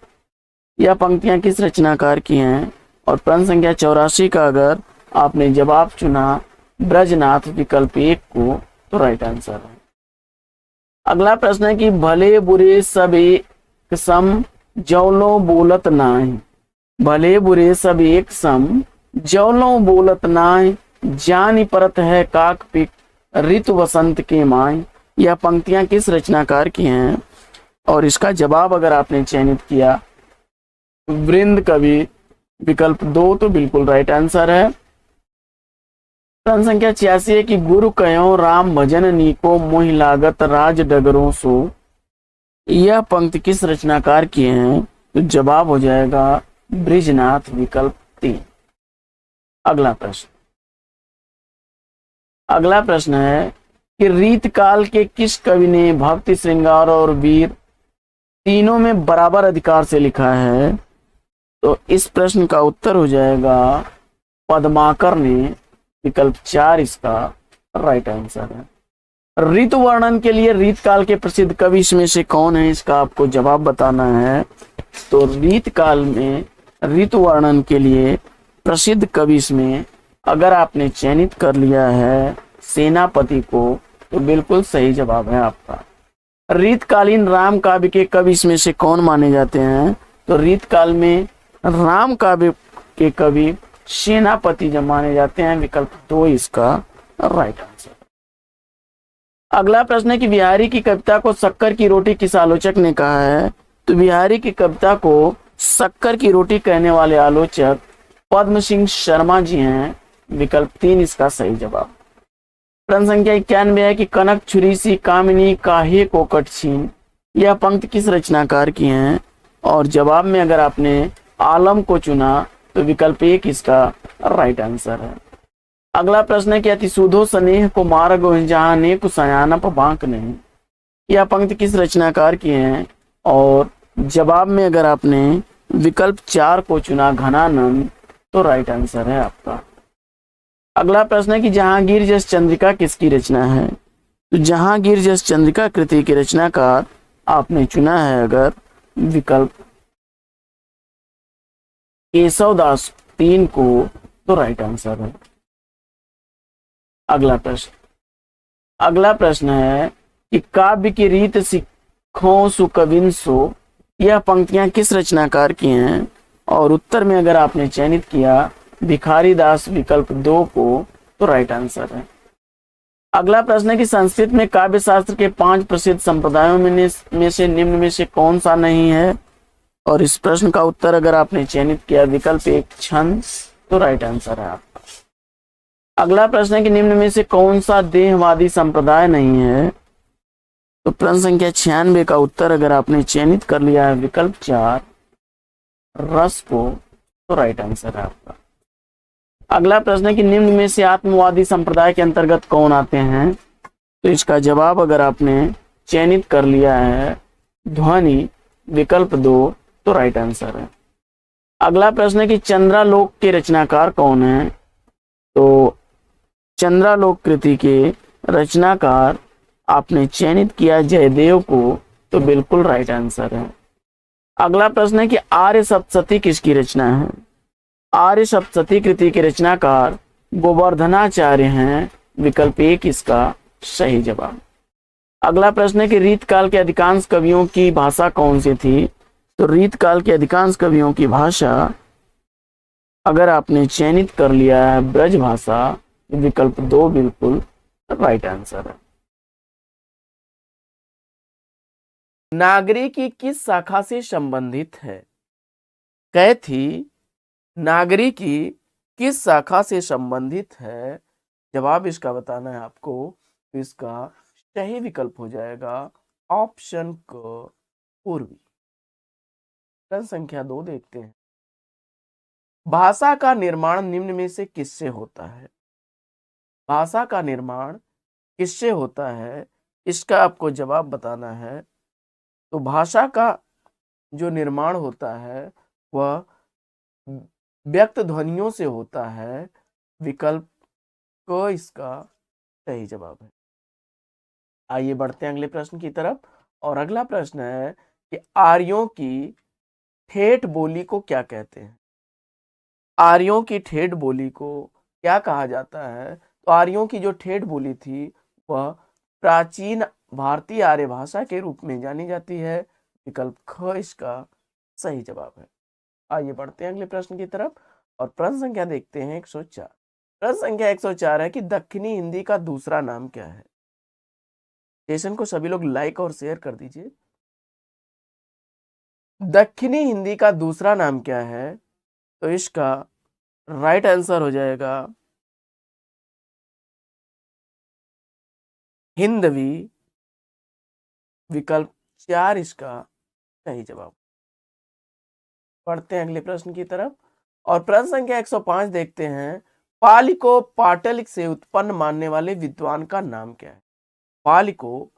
यह पंक्तियां किस रचनाकार की हैं, और प्रश्न संख्या 84 का अगर आपने जवाब चुना ब्रजनाथ, विकल्प 1 को, तो राइट आंसर है। अगला प्रश्न है कि भले बुरे सब एक सम जौलो बोलत नाय, भले बुरे सब एक सम जौलो बोलत नाय, जानी परत है काक पिक ऋतु वसंत के माय, यह पंक्तियां किस रचनाकार की हैं, और इसका जवाब अगर आपने चयनित किया वृंद कवि, विकल्प 2, तो बिल्कुल राइट आंसर है। प्रश्न संख्या 86 है कि गुरु कयो राम भजन नीको मोहि लागत राज डगरों सो, यह पंक्ति किस रचनाकार की है, तो जवाब हो जाएगा ब्रिजनाथ, विकल्प 3। अगला प्रश्न है कि रीत काल के किस कवि ने भक्ति श्रृंगार और वीर तीनों में बराबर अधिकार से लिखा है, तो इस प्रश्न का उत्तर हो जाएगा पद्माकर ने, विकल्प 4 इसका राइट आंसर है। ऋतु वर्णन के लिए रीतकाल के प्रसिद्ध कवि इसमें से कौन है, इसका आपको जवाब बताना है। तो रीतकाल में ऋतु वर्णन के लिए प्रसिद्ध कवि इसमें अगर आपने चयनित कर लिया है सेनापति को, तो बिल्कुल सही जवाब है आपका। रीतकालीन राम काव्य के कवि इसमें से कौन माने जाते हैं, तो रीतकाल में राम काव्य के कवि सेनापति जब माने जाते हैं, विकल्प 2 इसका राइट आंसर। अगला प्रश्न है कि बिहारी की कविता को शक्कर की रोटी किस आलोचक ने कहा है, तो बिहारी की कविता को शक्कर की रोटी कहने वाले आलोचक पद्म सिंह शर्मा जी हैं, विकल्प 3 इसका सही जवाब। प्रश्न संख्या 91 है कि कनक छुरी सी कामिनी काहे को कट छीन, यह पंक्ति किस रचनाकार की है, और जवाब में अगर आपने आलम को चुना तो विकल्प 1 इसका राइट आंसर है। अगला प्रश्न है कि अति सुधो स्नेह को मार्ग जहां ने को सयानप बांक नहीं, यह पंक्ति किस रचनाकार की है, और जवाब में अगर आपने विकल्प 4 को चुना घनानंद, तो राइट आंसर है आपका। अगला प्रश्न है कि जहांगीर जस चंद्रिका किसकी रचना है, तो जहांगीर जस चंद्रिका कृति के रचनाकार आपने चुना है अगर विकल्प केशवदास 3 को, तो राइट आंसर है। अगला प्रश्न है कि काव्य की रीत सिखों सुकविंसो, यह पंक्तियां किस रचनाकार की हैं, और उत्तर में अगर आपने चयनित किया भिखारी दास विकल्प 2 को, तो राइट आंसर है। अगला प्रश्न है कि संस्कृत में काव्य शास्त्र के 5 प्रसिद्ध संप्रदायों में से निम्न में से कौन सा नहीं है, और इस प्रश्न का उत्तर अगर आपने चयनित किया विकल्प 1 छंद, तो राइट आंसर है आपका। अगला प्रश्न है कि निम्न में से कौन सा देहवादी संप्रदाय नहीं है, तो प्रश्न संख्या 96 का उत्तर अगर आपने चयनित कर लिया है विकल्प 4 रस को, तो राइट आंसर है आपका। अगला प्रश्न है कि निम्न में से आत्मवादी संप्रदाय के अंतर्गत कौन आते हैं, तो इसका जवाब अगर आपने चयनित कर लिया है ध्वनि विकल्प 2, तो राइट आंसर है। अगला प्रश्न है कि चंद्रालोक के रचनाकार कौन है, तो चंद्रालोक कृति के रचनाकार आपने चयनित किया जयदेव को, तो बिल्कुल राइट आंसर है। अगला प्रश्न है कि आर्य सप्तशती किसकी रचना है, आर्य सप्तशती कृति के रचनाकार गोवर्धनाचार्य हैं, विकल्प 1 इसका सही जवाब। अगला प्रश्न है कि रीतकाल के अधिकांश कवियों की भाषा कौन सी थी, तो रीतकाल के अधिकांश कवियों की भाषा अगर आपने चयनित कर लिया है ब्रज भाषा, विकल्प 2 बिल्कुल राइट आंसर है। नागरिकी किस शाखा से संबंधित है, कैथी नागरिकी किस शाखा से संबंधित है, जवाब इसका बताना है आपको, तो इसका सही विकल्प हो जाएगा ऑप्शन क पूर्वी। प्रश्न संख्या 2 देखते हैं। भाषा का निर्माण निम्न में से किससे होता है, भाषा का निर्माण किससे होता है, इसका आपको जवाब बताना है। तो भाषा का जो निर्माण होता है वह व्यक्त ध्वनियों से होता है, विकल्प क इसका सही जवाब है। आइए बढ़ते हैं अगले प्रश्न की तरफ, और अगला प्रश्न है कि आर्यों की ठेठ बोली को क्या कहते हैं, आर्यों की ठेठ बोली को क्या कहा जाता है, तो आर्यों की जो ठेठ बोली थी वह प्राचीन भारतीय आर्य भाषा के रूप में जानी जाती है, विकल्प ख इसका सही जवाब है। आइए बढ़ते हैं अगले प्रश्न की तरफ, और प्रश्न संख्या देखते हैं 104। प्रश्न संख्या 104 है कि दक्षिणी हिंदी का दूसरा नाम क्या है। सेशन को सभी लोग लाइक और शेयर कर दीजिए। दक्षिणी हिंदी का दूसरा नाम क्या है, तो इसका राइट आंसर हो जाएगा हिंदवी, विकल्प 4 इसका सही जवाब। पढ़ते हैं अगले प्रश्न की तरफ, और प्रश्न संख्या 105 देखते हैं। पाली को पाटलिक से उत्पन्न मानने वाले विद्वान का नाम क्या है, पाली को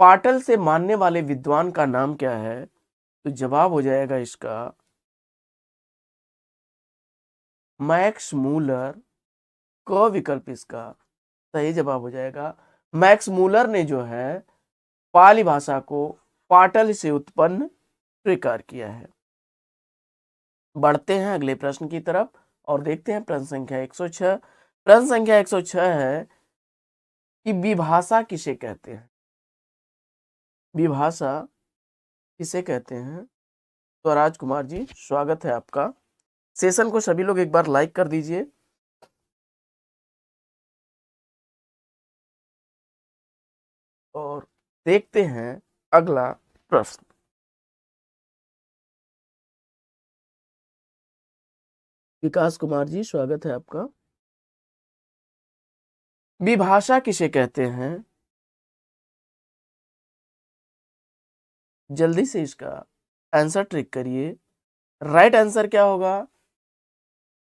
पाटल से मानने वाले विद्वान का नाम क्या है? तो जवाब हो जाएगा इसका मैक्स मूलर। क विकल्प इसका सही जवाब हो जाएगा। मैक्स मूलर ने जो है पाली भाषा को पाटल से उत्पन्न स्वीकार किया है। बढ़ते हैं अगले प्रश्न की तरफ और देखते हैं प्रश्न संख्या 106। प्रश्न संख्या 106 है कि विभाषा किसे कहते हैं? विभाषा किसे कहते हैं? तो राजकुमार जी स्वागत है आपका। सेशन को सभी लोग एक बार लाइक कर दीजिए। और देखते हैं अगला प्रश्न। विकास कुमार जी स्वागत है आपका। विभाषा किसे कहते हैं? जल्दी से इसका आंसर ट्रिक करिए। राइट आंसर क्या होगा?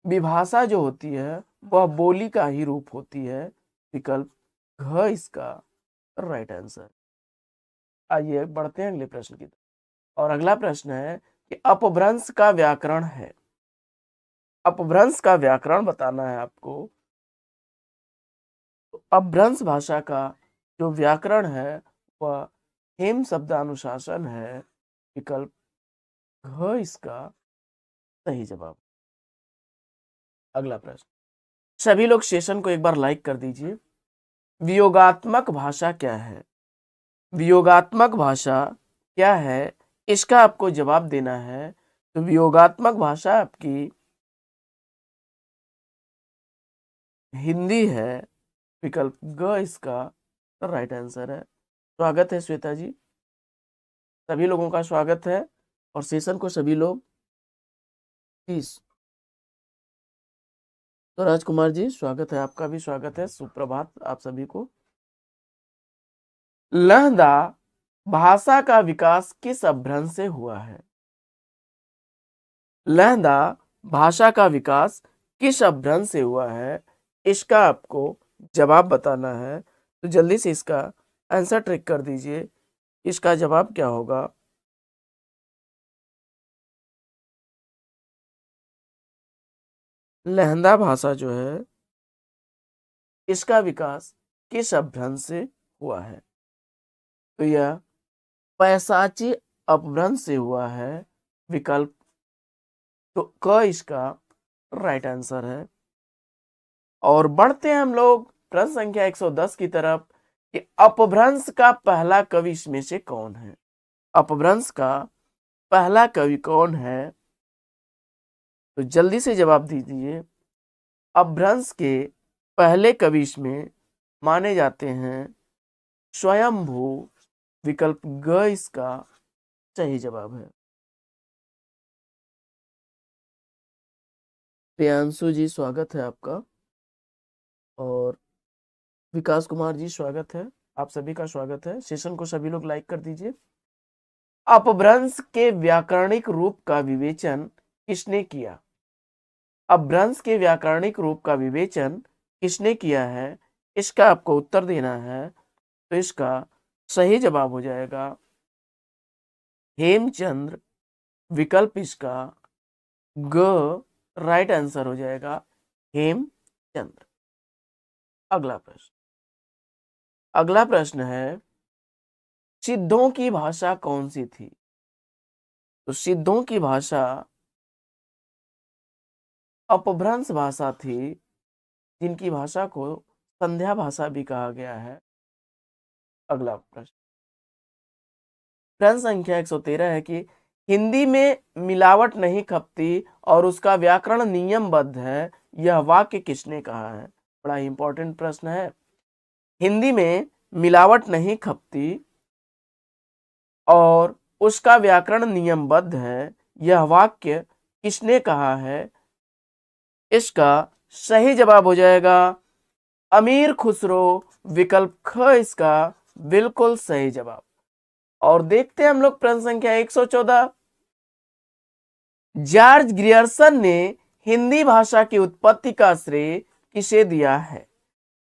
विभाषा जो होती है वह बोली का ही रूप होती है। विकल्प घ इसका राइट आंसर। आइए बढ़ते हैं अगले प्रश्न की तरफ। और अगला प्रश्न है कि अपभ्रंश का व्याकरण है। अपभ्रंश का व्याकरण बताना है आपको। तो अपभ्रंश भाषा का जो व्याकरण है वह हेम शब्दानुशासन है। विकल्प घ इसका सही जवाब। अगला प्रश्न, सभी लोग सेशन को एक बार लाइक कर दीजिए। वियोगात्मक भाषा क्या है? वियोगात्मक भाषा क्या है इसका आपको जवाब देना है। तो वियोगात्मक भाषा आपकी हिंदी है। विकल्प ग इसका राइट आंसर है। स्वागत है श्वेता जी, सभी लोगों का स्वागत है। और सेशन को सभी लोग प्लीज। तो राजकुमार जी स्वागत है, आपका भी स्वागत है। सुप्रभात आप सभी को। लहदा भाषा का विकास किस अपभ्रंश से हुआ है? लहदा भाषा का विकास किस अपभ्रंश से हुआ है इसका आपको जवाब बताना है। तो जल्दी से इसका आंसर ट्रिक कर दीजिए। इसका जवाब क्या होगा? लहंदा भाषा जो है इसका विकास किस अपभ्रंश से हुआ है? तो यह पैशाची अपभ्रंश से हुआ है। विकल्प तो क इसका राइट आंसर है। और बढ़ते हैं हम लोग प्रश्न संख्या 110 की तरफ कि अपभ्रंश का पहला कवि इसमें से कौन है? अपभ्रंश का पहला कवि कौन है? तो जल्दी से जवाब दीजिए। अपभ्रंश के पहले कवि इसमें माने जाते हैं स्वयंभू। विकल्प ग इसका सही जवाब है। प्रियांशु जी स्वागत है आपका। और विकास कुमार जी स्वागत है, आप सभी का स्वागत है। सेशन को सभी लोग लाइक कर दीजिए। अपभ्रंश के व्याकरणिक रूप का विवेचन किसने किया? अपभ्रंश के व्याकरणिक रूप का विवेचन किसने किया है इसका आपको उत्तर देना है। तो इसका सही जवाब हो जाएगा हेमचंद्र। विकल्प इसका ग राइट आंसर हो जाएगा हेमचंद्र। अगला प्रश्न, अगला प्रश्न है सिद्धों की भाषा कौन सी थी? तो सिद्धों की भाषा अपभ्रंश भाषा थी, जिनकी भाषा को संध्या भाषा भी कहा गया है। अगला प्रश्न, प्रश्न संख्या 113 है कि हिंदी में मिलावट नहीं खपती और उसका व्याकरण नियमबद्ध है, यह वाक्य किसने कहा है? बड़ा इंपॉर्टेंट प्रश्न है। हिंदी में मिलावट नहीं खपती और उसका व्याकरण नियमबद्ध है, यह वाक्य किसने कहा है? इसका सही जवाब हो जाएगा अमीर खुसरो। विकल्प ख इसका बिल्कुल सही जवाब। और देखते हैं हम लोग प्रश्न संख्या 114। जॉर्ज ग्रियर्सन ने हिंदी भाषा की उत्पत्ति का श्रेय किसे दिया है?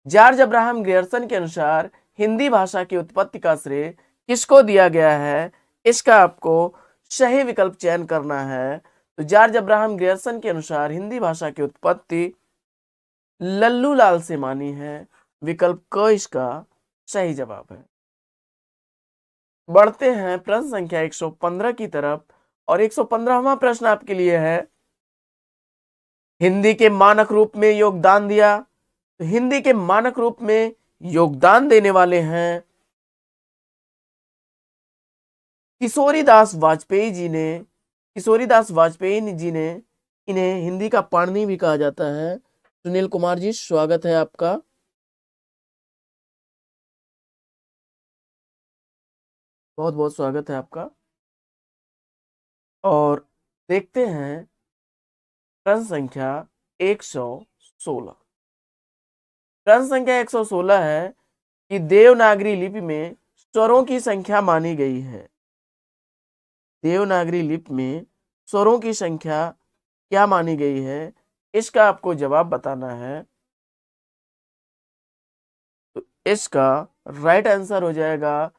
जॉर्ज अब्राहम ग्रियर्सन के अनुसार हिंदी भाषा की उत्पत्ति का श्रेय किसको दिया गया है, इसका आपको सही विकल्प चयन करना है। तो जॉर्ज अब्राहम ग्रियर्सन के अनुसार हिंदी भाषा की उत्पत्ति लल्लू लाल से मानी है। विकल्प क इसका सही जवाब है। बढ़ते हैं प्रश्न संख्या 115 की तरफ और 115वां प्रश्न आपके लिए है, हिंदी के मानक रूप में योगदान दिया। तो हिंदी के मानक रूप में योगदान देने वाले हैं किशोरीदास वाजपेयी जी ने। किशोरीदास वाजपेयी जी ने, इन्हें हिंदी का पाणिनि भी कहा जाता है। सुनील कुमार जी, स्वागत है आपका। बहुत बहुत स्वागत है आपका। और देखते हैं प्रश्न संख्या 116। प्रश्न संख्या 116 है कि देवनागरी लिपि में स्वरों की संख्या मानी गई है। देवनागरी लिपि में स्वरों की संख्या क्या मानी गई है, इसका आपको जवाब बताना है। तो इसका राइट आंसर हो जाएगा,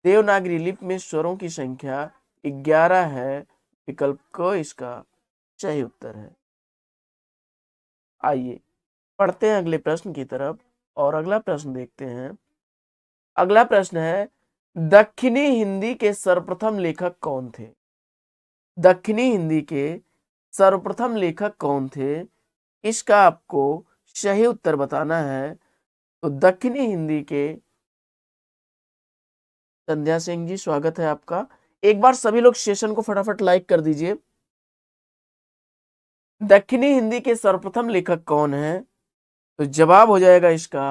देवनागरी लिपि में स्वरों की संख्या 11 है। विकल्प क इसका सही उत्तर है। आइए पढ़ते हैं अगले प्रश्न की तरफ और अगला प्रश्न देखते हैं। अगला प्रश्न है, दक्षिणी हिंदी के सर्वप्रथम लेखक कौन थे? दक्षिणी हिंदी के सर्वप्रथम लेखक कौन थे, इसका आपको सही उत्तर बताना है। तो दक्षिणी हिंदी के, संध्या सिंह जी स्वागत है आपका। एक बार सभी लोग सेशन को फटाफट लाइक कर दीजिए। दक्षिणी हिंदी के सर्वप्रथम लेखक कौन है? तो जवाब हो जाएगा इसका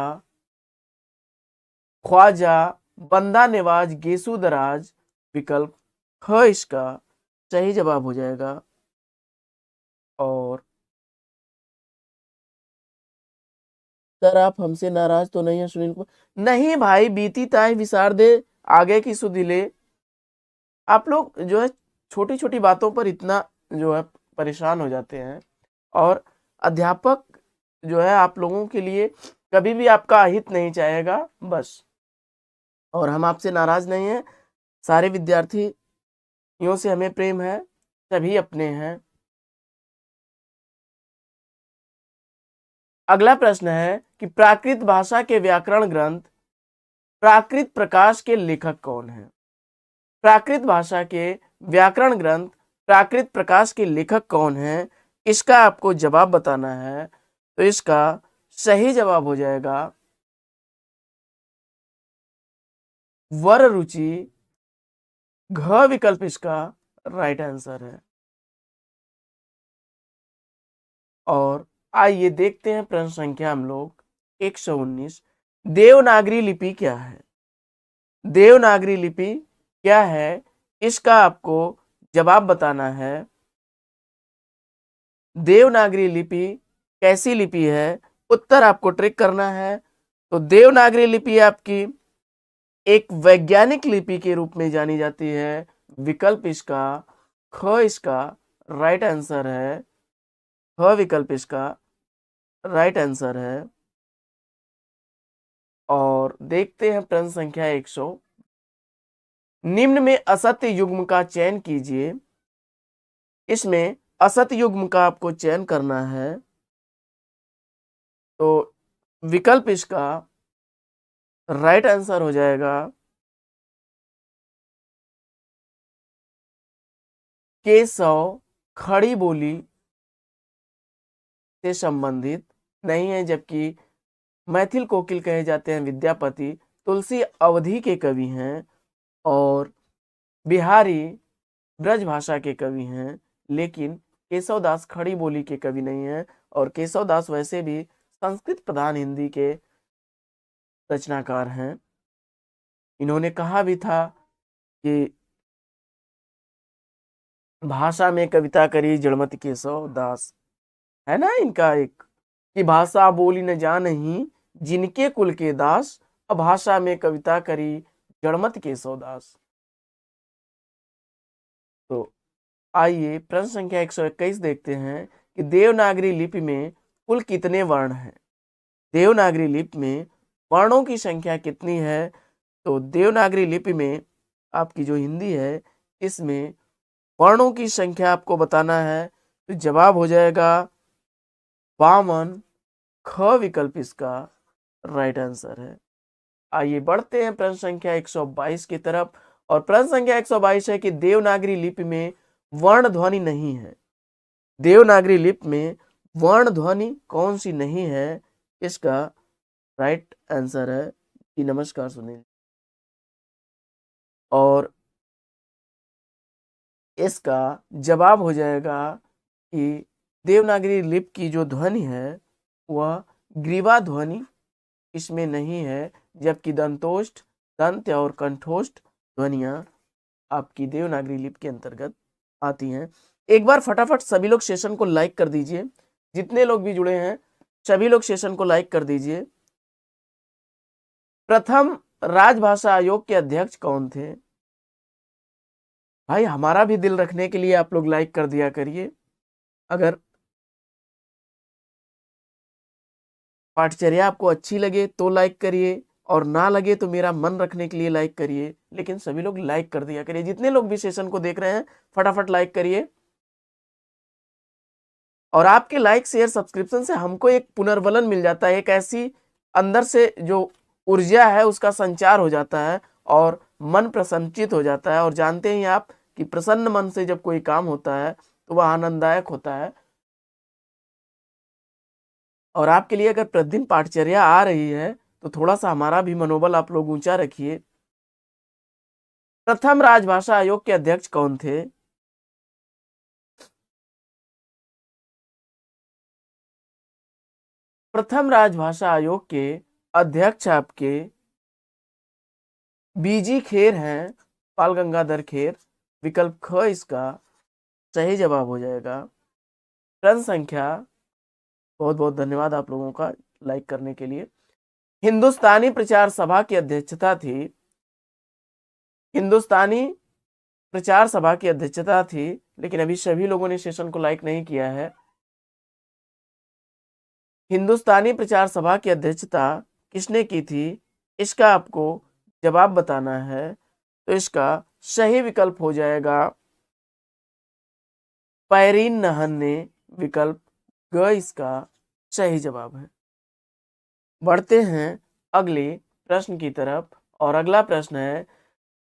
ख्वाजा बंदा नेवाज गेसुदराज। विकल्प ख इसका सही जवाब हो जाएगा। और सर आप हमसे नाराज तो नहीं है सुनील कुमार? नहीं भाई, बीती ताई विसार दे आगे की सुधिले। आप लोग जो है छोटी छोटी बातों पर इतना जो है परेशान हो जाते हैं, और अध्यापक जो है आप लोगों के लिए कभी भी आपका अहित नहीं चाहेगा बस। और हम आपसे नाराज नहीं हैं, सारे विद्यार्थियों से हमें प्रेम है, सभी अपने हैं। अगला प्रश्न है कि प्राकृत भाषा के व्याकरण ग्रंथ प्राकृत प्रकाश के लेखक कौन है? प्राकृत भाषा के व्याकरण ग्रंथ प्राकृत प्रकाश के लेखक कौन है, इसका आपको जवाब बताना है। तो इसका सही जवाब हो जाएगा वर रुचि। घ विकल्प इसका राइट आंसर है। और आइए देखते हैं प्रश्न संख्या हम लोग 119। देवनागरी लिपि क्या है? देवनागरी लिपि क्या है, इसका आपको जवाब बताना है। देवनागरी लिपि कैसी लिपि है, उत्तर आपको ट्रिक करना है। तो देवनागरी लिपि आपकी एक वैज्ञानिक लिपि के रूप में जानी जाती है। विकल्प इसका ख इसका राइट आंसर है। ख विकल्प इसका राइट आंसर है। और देखते हैं प्रश्न संख्या 100। निम्न में असत्य युग्म का चयन कीजिए। इसमें असत्य युग्म का आपको चयन करना है। तो विकल्प इसका राइट आंसर हो जाएगा केशव खड़ी बोली से संबंधित नहीं है, जबकि मैथिल कोकिल कहे जाते हैं विद्यापति, तुलसी अवधी के कवि हैं और बिहारी ब्रज भाषा के कवि हैं, लेकिन केशवदास खड़ी बोली के कवि नहीं हैं। और केशवदास वैसे भी संस्कृत प्रधान हिंदी के रचनाकार हैं। इन्होंने कहा भी था कि भाषा में कविता करी जड़मति केशव दास, है ना इनका एक, कि भाषा बोली न जानही जिनके कुल के दास, अब भाषा में कविता करी जड़मति केशव दास। तो आइए प्रश्न संख्या 121 देखते हैं कि देवनागरी लिपि में कुल कितने वर्ण हैं? देवनागरी लिपि में वर्णों की संख्या कितनी है? तो देवनागरी लिपि में आपकी जो हिंदी है इसमें वर्णों की संख्या आपको बताना है, तो जवाब हो जाएगा 52। ख विकल्प इसका राइट आंसर है। आइए बढ़ते हैं प्रश्न संख्या 122 की तरफ। और प्रश्न संख्या 122 है कि देवनागरी लिपि में वर्ण ध्वनि नहीं है। देवनागरी लिपि में वर्ण ध्वनि कौन सी नहीं है, इसका राइट आंसर है कि नमस्कार सुनील। और इसका जवाब हो जाएगा कि देवनागरी लिपि की जो ध्वनि है वह ग्रीवा ध्वनि इसमें नहीं है, जबकि दंतोष्ठ, दंत और कंठोष्ठ ध्वनियां आपकी देवनागरी लिपि के अंतर्गत आती हैं। एक बार फटाफट सभी लोग सेशन को लाइक कर दीजिए, जितने लोग भी जुड़े हैं सभी लोग सेशन को लाइक कर दीजिए। प्रथम राजभाषा आयोग के अध्यक्ष कौन थे? भाई हमारा भी दिल रखने के लिए आप लोग लाइक कर दिया करिए। अगर पाठचर्या आपको अच्छी लगे तो लाइक करिए, और ना लगे तो मेरा मन रखने के लिए लाइक करिए, लेकिन सभी लोग लाइक कर दिया करिए। जितने लोग भी सेशन को देख रहे हैं फटाफट लाइक करिए। और आपके लाइक शेयर सब्सक्रिप्शन से हमको एक पुनर्बलन मिल जाता है, एक ऐसी अंदर से जो ऊर्जा है उसका संचार हो जाता है और मन प्रसन्नचित हो जाता है। और जानते हैं आप कि प्रसन्न मन से जब कोई काम होता है तो वह आनंददायक होता है। और आपके लिए अगर प्रतिदिन पाठचर्या आ रही है तो थोड़ा सा हमारा भी मनोबल आप लोग ऊंचा रखिए। प्रथम राजभाषा आयोग के अध्यक्ष कौन थे? प्रथम राजभाषा आयोग के अध्यक्ष आपके बीजी खेर हैं, बाल गंगाधर खेर। विकल्प ख इसका सही जवाब हो जाएगा। प्रश्न संख्या, बहुत बहुत धन्यवाद आप लोगों का लाइक करने के लिए। हिंदुस्तानी प्रचार सभा की अध्यक्षता थी, हिंदुस्तानी प्रचार सभा की अध्यक्षता थी, लेकिन अभी सभी लोगों ने सेशन को लाइक नहीं किया है। हिंदुस्तानी प्रचार सभा की अध्यक्षता किसने की थी, इसका आपको जवाब बताना है। तो इसका सही विकल्प हो जाएगा पैरीन नहन ने। विकल्प ग इसका सही जवाब है। बढ़ते हैं अगले प्रश्न की तरफ। और अगला प्रश्न है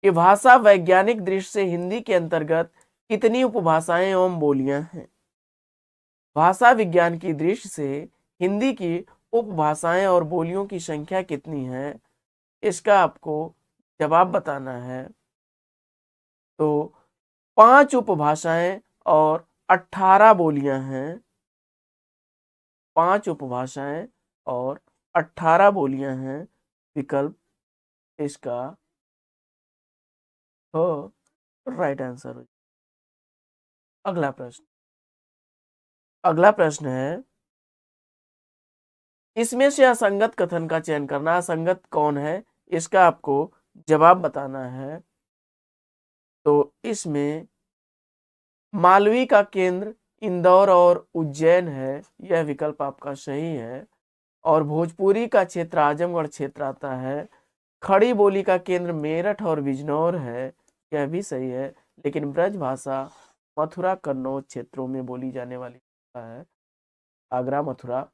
कि भाषा वैज्ञानिक दृष्टि से हिंदी के अंतर्गत कितनी उपभाषाएं एवं बोलियां हैं? भाषा विज्ञान की दृष्टि से हिंदी की उपभाषाएं और बोलियों की संख्या कितनी है, इसका आपको जवाब बताना है। तो 5 उपभाषाएं और 18 बोलियां हैं। 5 उपभाषाएं और 18 बोलियां हैं। विकल्प इसका हो राइट आंसर हो। अगला प्रश्न, अगला प्रश्न है इसमें से असंगत कथन का चयन करना। असंगत कौन है, इसका आपको जवाब बताना है। तो इसमें मालवी का केंद्र इंदौर और उज्जैन है, यह विकल्प आपका सही है। और भोजपुरी का क्षेत्र आजमगढ़ क्षेत्र आता है। खड़ी बोली का केंद्र मेरठ और बिजनौर है, यह भी सही है। लेकिन ब्रज भाषा मथुरा कन्नौज क्षेत्रों में बोली जाने वाली भाषा है, आगरा मथुरा।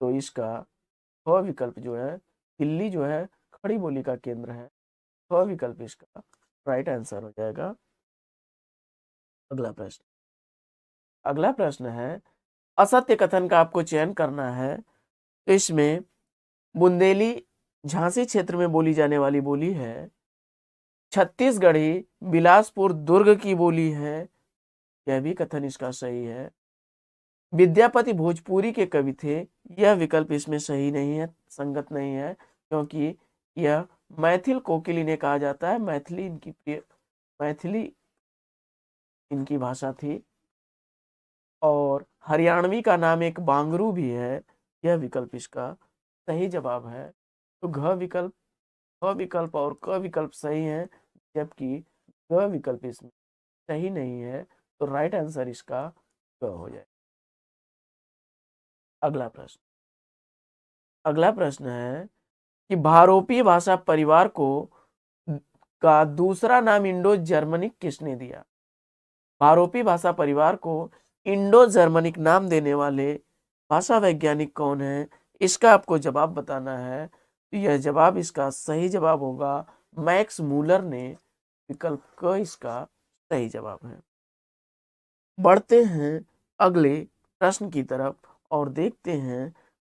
तो इसका ख विकल्प जो है, दिल्ली जो है खड़ी बोली का केंद्र है। ख विकल्प इसका राइट आंसर हो जाएगा। अगला प्रश्न, अगला प्रश्न है असत्य कथन का आपको चयन करना है। तो इसमें बुंदेली झांसी क्षेत्र में बोली जाने वाली बोली है। छत्तीसगढ़ी बिलासपुर दुर्ग की बोली है, यह भी कथन इसका सही है। विद्यापति भोजपुरी के कवि थे, यह विकल्प इसमें सही नहीं है, संगत नहीं है, क्योंकि यह मैथिल कोकिल इन्हें कहा जाता है। मैथिली इनकी प्रिय, मैथिली इनकी भाषा थी। और हरियाणवी का नाम एक बांगरू भी है, यह विकल्प इसका सही जवाब है। तो घ विकल्प, ख विकल्प और क विकल्प सही है, जबकि ग विकल्प इसमें सही नहीं है। तो राइट आंसर इसका ग हो जाए। अगला प्रश्न, अगला प्रश्न है कि भारोपीय भाषा परिवार को का दूसरा नाम इंडो जर्मनिक किसने दिया? भारोपी भाषा परिवार को इंडो जर्मनिक नाम देने वाले भाषा वैज्ञानिक कौन है? इसका आपको जवाब बताना है। तो यह जवाब, इसका सही जवाब होगा मैक्स मूलर ने। विकल्प क इसका सही जवाब है। बढ़ते हैं अगले प्रश्न की तरफ और देखते हैं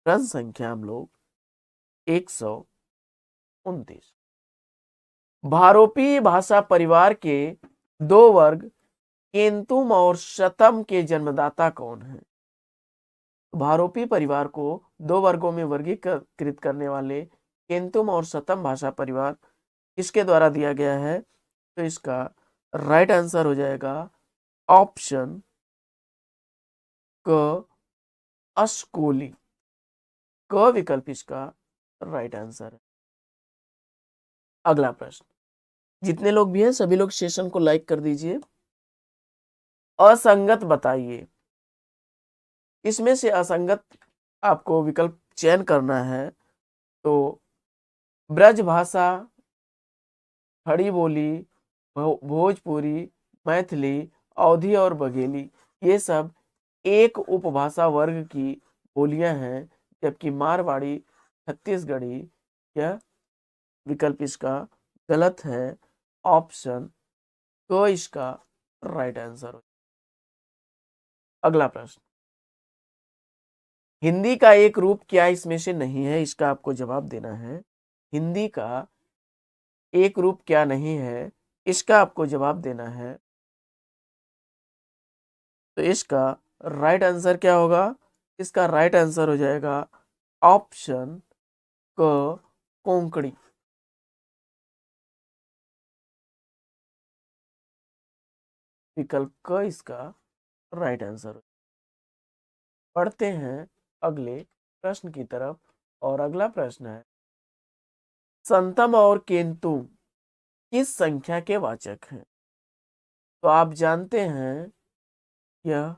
प्रश्न संख्या हम लोग 129। भारोपी भाषा परिवार के दो वर्ग केंतुम और शतम के जन्मदाता कौन है? भारोपी परिवार को दो वर्गों में वर्गीकृत करने वाले केंतुम और शतम भाषा परिवार किसके द्वारा दिया गया है? तो इसका राइट आंसर हो जाएगा ऑप्शन क अस्कोली। क विकल्प इसका राइट आंसर है। अगला प्रश्न, जितने लोग भी हैं सभी लोग सेशन को लाइक कर दीजिए। असंगत बताइए। इसमें से असंगत आपको विकल्प चयन करना है। तो ब्रज भाषा, खड़ी बोली, भोजपुरी, मैथिली, अवधी और बघेली, ये सब एक उपभाषा वर्ग की बोलियां हैं, जबकि मारवाड़ी, छत्तीसगढ़ी, यह विकल्प इसका गलत है। ऑप्शन क इसका राइट आंसर हो। अगला प्रश्न, हिंदी का एक रूप क्या इसमें से नहीं है? इसका आपको जवाब देना है। हिंदी का एक रूप क्या नहीं है, इसका आपको जवाब देना है। तो इसका राइट आंसर क्या होगा? इसका राइट आंसर हो जाएगा ऑप्शन क कोंकणी। विकल्प क इसका राइट आंसर हो। पढ़ते हैं अगले प्रश्न की तरफ और अगला प्रश्न है, संतम और केंतु किस संख्या के वाचक हैं? तो आप जानते हैं यह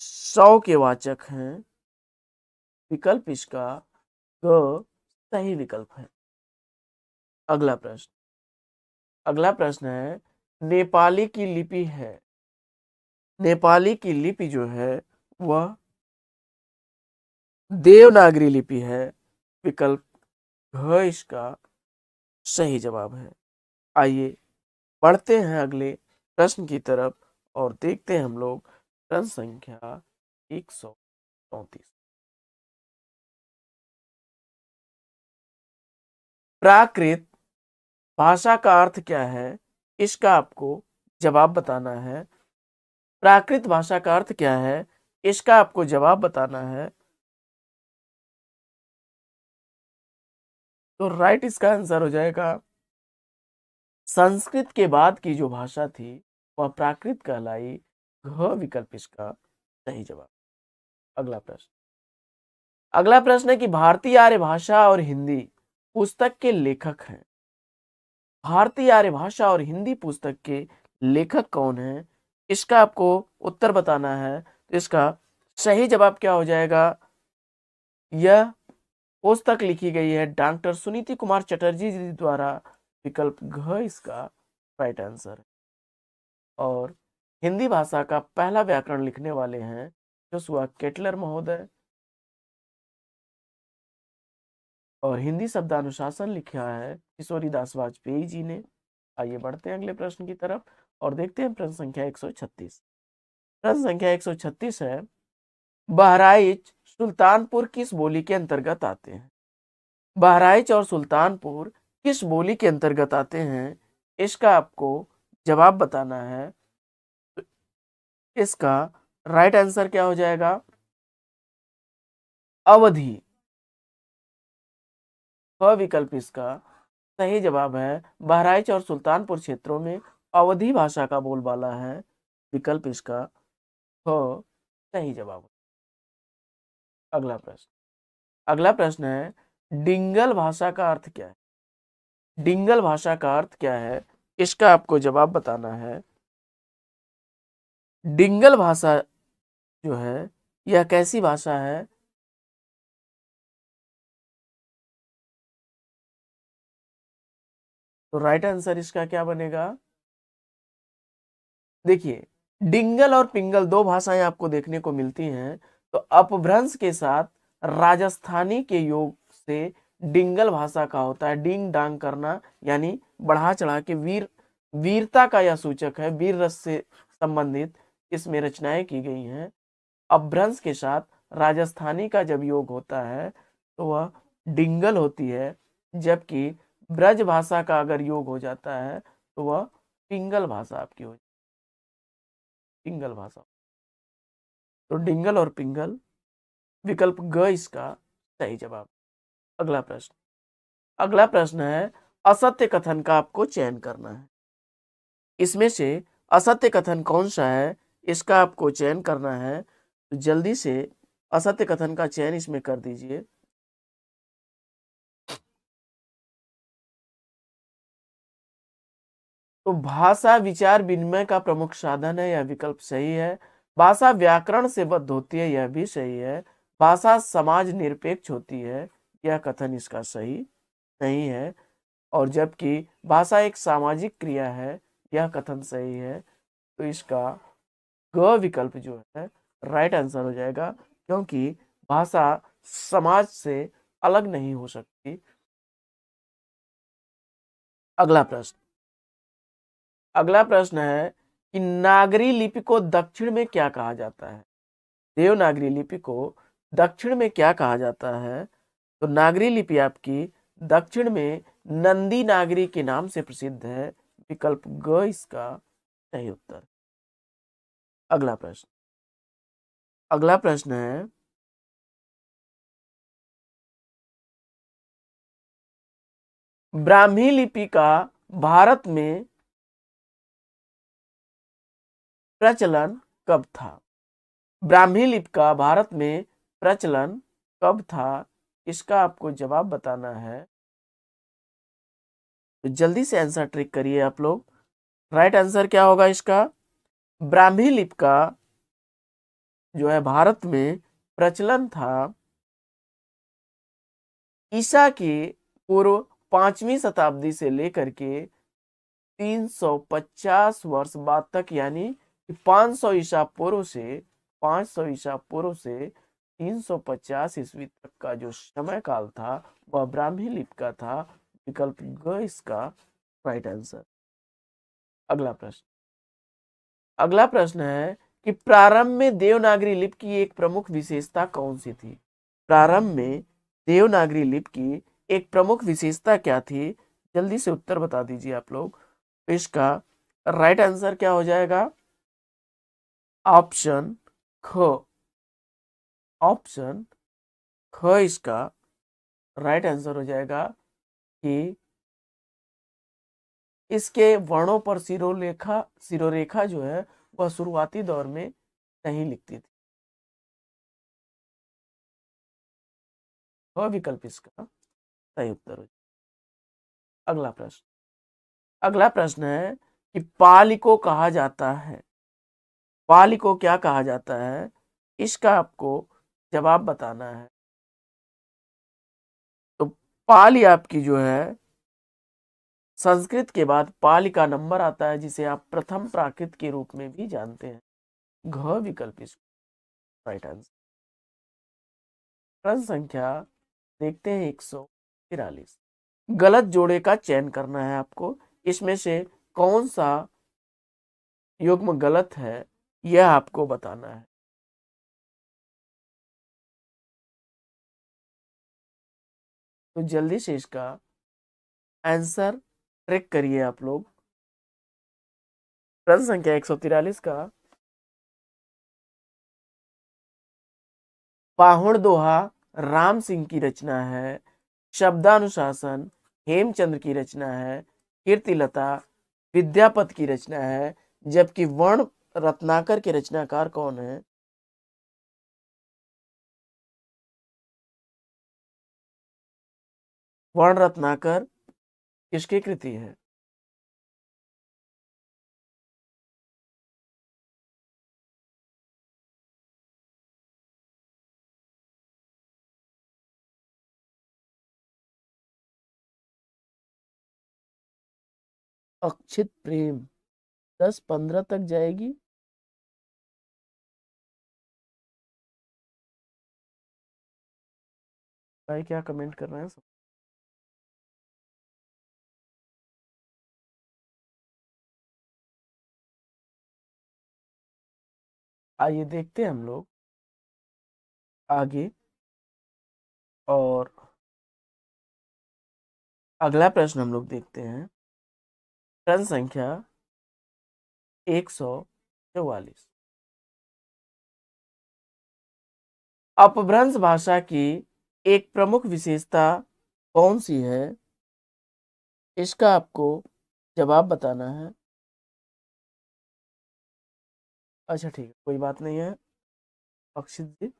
100 के वाचक हैं। विकल्प इसका ग सही विकल्प है। अगला प्रश्न, अगला प्रश्न है, नेपाली की लिपि है, नेपाली की लिपि जो है वह देवनागरी लिपि है। विकल्प घ इसका सही जवाब है। आइए बढ़ते हैं अगले प्रश्न की तरफ और देखते हैं हम लोग प्रश्न संख्या 134। प्राकृत भाषा का अर्थ क्या है? इसका आपको जवाब बताना है। प्राकृत भाषा का अर्थ क्या है? इसका आपको जवाब बताना है। तो राइट इसका आंसर हो जाएगा संस्कृत के बाद की जो भाषा थी वह प्राकृत कहलाई। घ विकल्प इसका सही जवाब। अगला प्रश्न, अगला प्रश्न है कि भारतीय आर्य भाषा और हिंदी पुस्तक के लेखक हैं। भारतीय आर्य भाषा और हिंदी पुस्तक के लेखक कौन है? इसका आपको उत्तर बताना है। तो इसका सही जवाब क्या हो जाएगा? यह पुस्तक लिखी गई है डॉक्टर सुनीति कुमार चटर्जी जी द्वारा। विकल्प घ इसका राइट आंसर है। और हिंदी भाषा का पहला व्याकरण लिखने वाले हैं जोशुआ केटलर महोदय। और हिंदी शब्दानुशासन लिखा है किशोरी दास वाजपेयी जी ने। आइए बढ़ते हैं अगले प्रश्न की तरफ और देखते हैं प्रश्न संख्या 136। प्रश्न संख्या 136 है, बहराइच सुल्तानपुर किस बोली के अंतर्गत आते हैं? बहराइच और सुल्तानपुर किस बोली के अंतर्गत आते हैं? इसका आपको जवाब बताना है। इसका राइट आंसर क्या हो जाएगा? अवधी। विकल्प इसका सही जवाब है। बहराइच और सुल्तानपुर क्षेत्रों में अवधी भाषा का बोलबाला है। विकल्प इसका सही जवाब। अगला प्रश्न, अगला प्रश्न है, डिंगल भाषा का अर्थ क्या है? डिंगल भाषा का अर्थ क्या है? इसका आपको जवाब बताना है। डिंगल भाषा जो है यह कैसी भाषा है? तो राइट आंसर इसका क्या बनेगा? देखिए, डिंगल और पिंगल दो भाषाएं आपको देखने को मिलती हैं। तो अपभ्रंश के साथ राजस्थानी के योग से डिंगल भाषा का होता है डिंग डांग करना, यानी बढ़ा चढ़ा के वीरता का यह सूचक है, वीर रस से संबंधित इसमें रचनाएं की गई हैं। अपभ्रंश के साथ राजस्थानी का जब योग होता है तो वह डिंगल होती है, जबकि ब्रज भाषा का अगर योग हो जाता है तो वह पिंगल भाषा आपकी हो, पिंगल भाषा। तो डिंगल और पिंगल, विकल्प ग इसका सही जवाब। अगला प्रश्न, अगला प्रश्न है असत्य कथन का आपको चयन करना है। इसमें से असत्य कथन कौन सा है इसका आपको चयन करना है। तो जल्दी से असत्य कथन का चयन इसमें कर दीजिए। तो भाषा विचार विनिमय का प्रमुख साधन है, यह विकल्प सही है। भाषा व्याकरण से बद्ध होती है, यह भी सही है। भाषा समाज निरपेक्ष होती है, यह कथन इसका सही नहीं है। और जबकि भाषा एक सामाजिक क्रिया है, यह कथन सही है। तो इसका ग विकल्प जो है राइट आंसर हो जाएगा, क्योंकि भाषा समाज से अलग नहीं हो सकती। अगला प्रश्न, अगला प्रश्न है कि नागरी लिपि को दक्षिण में क्या कहा जाता है? देवनागरी लिपि को दक्षिण में क्या कहा जाता है? तो नागरी लिपि आपकी दक्षिण में नंदी नागरी के नाम से प्रसिद्ध है, विकल्प ग इसका सही उत्तर। अगला प्रश्न, अगला प्रश्न है ब्राह्मी लिपि का भारत में प्रचलन कब था? ब्राह्मी लिपि का भारत में प्रचलन कब था, इसका आपको जवाब बताना है। तो जल्दी से आंसर ट्रिक करिए आप लोग। राइट आंसर क्या होगा इसका? ब्राह्मी लिपि का जो है भारत में प्रचलन था ईसा की पूर्व 5वीं शताब्दी से लेकर के 350 वर्ष बाद तक, यानी 500 ईसा पूर्व से 500 ईसा पूर्व से 350 ईस्वी तक का जो समय काल था वह ब्राह्मी लिपि का था, विकल्प ग इसका राइट आंसर। अगला प्रश्न, अगला प्रश्न है कि प्रारंभ में देवनागरी लिपि की एक प्रमुख विशेषता कौन सी थी? प्रारंभ में देवनागरी लिपि की एक प्रमुख विशेषता क्या थी? जल्दी से उत्तर बता दीजिए आप लोग। तो इसका राइट आंसर क्या हो जाएगा? ऑप्शन ख, ऑप्शन ख इसका राइट आंसर हो जाएगा कि इसके वर्णों पर सिरोरेखा जो है वह शुरुआती दौर में नहीं लिखती थी। वह विकल्प इसका सही उत्तर हो। अगला प्रश्न, अगला प्रश्न है कि पाली को कहा जाता है, पाली को क्या कहा जाता है, इसका आपको जवाब बताना है। तो पाली आपकी जो है संस्कृत के बाद पाली का नंबर आता है, जिसे आप प्रथम प्राकृत के रूप में भी जानते हैं, घ विकल्प इसका राइट आंसर। प्रश्न संख्या देखते हैं 143। गलत जोड़े का चयन करना है आपको। इसमें से कौन सा युग्म गलत है यह आपको बताना है। तो जल्दी से इसका आंसर ट्रैक करिए आप लोग। प्रश्न संख्या 143 का पाहुण दोहा राम सिंह की रचना है, शब्दानुशासन हेमचंद्र की रचना है, कीर्तिलता विद्यापत की रचना है, जबकि वर्ण रत्नाकर के रचनाकार कौन है? वर्ण रत्नाकर किसकी कृति है? अक्षित प्रेम 10-15 तक जाएगी। भाई क्या कमेंट कर रहे हैं सब? आइए देखते हैं हम लोग आगे। और अगला प्रश्न हम लोग देखते हैं, प्रश्न संख्या 144। अपभ्रंश भाषा की एक प्रमुख विशेषता कौन सी है? इसका आपको जवाब बताना है। अच्छा ठीक है, कोई बात नहीं है अक्षित जी।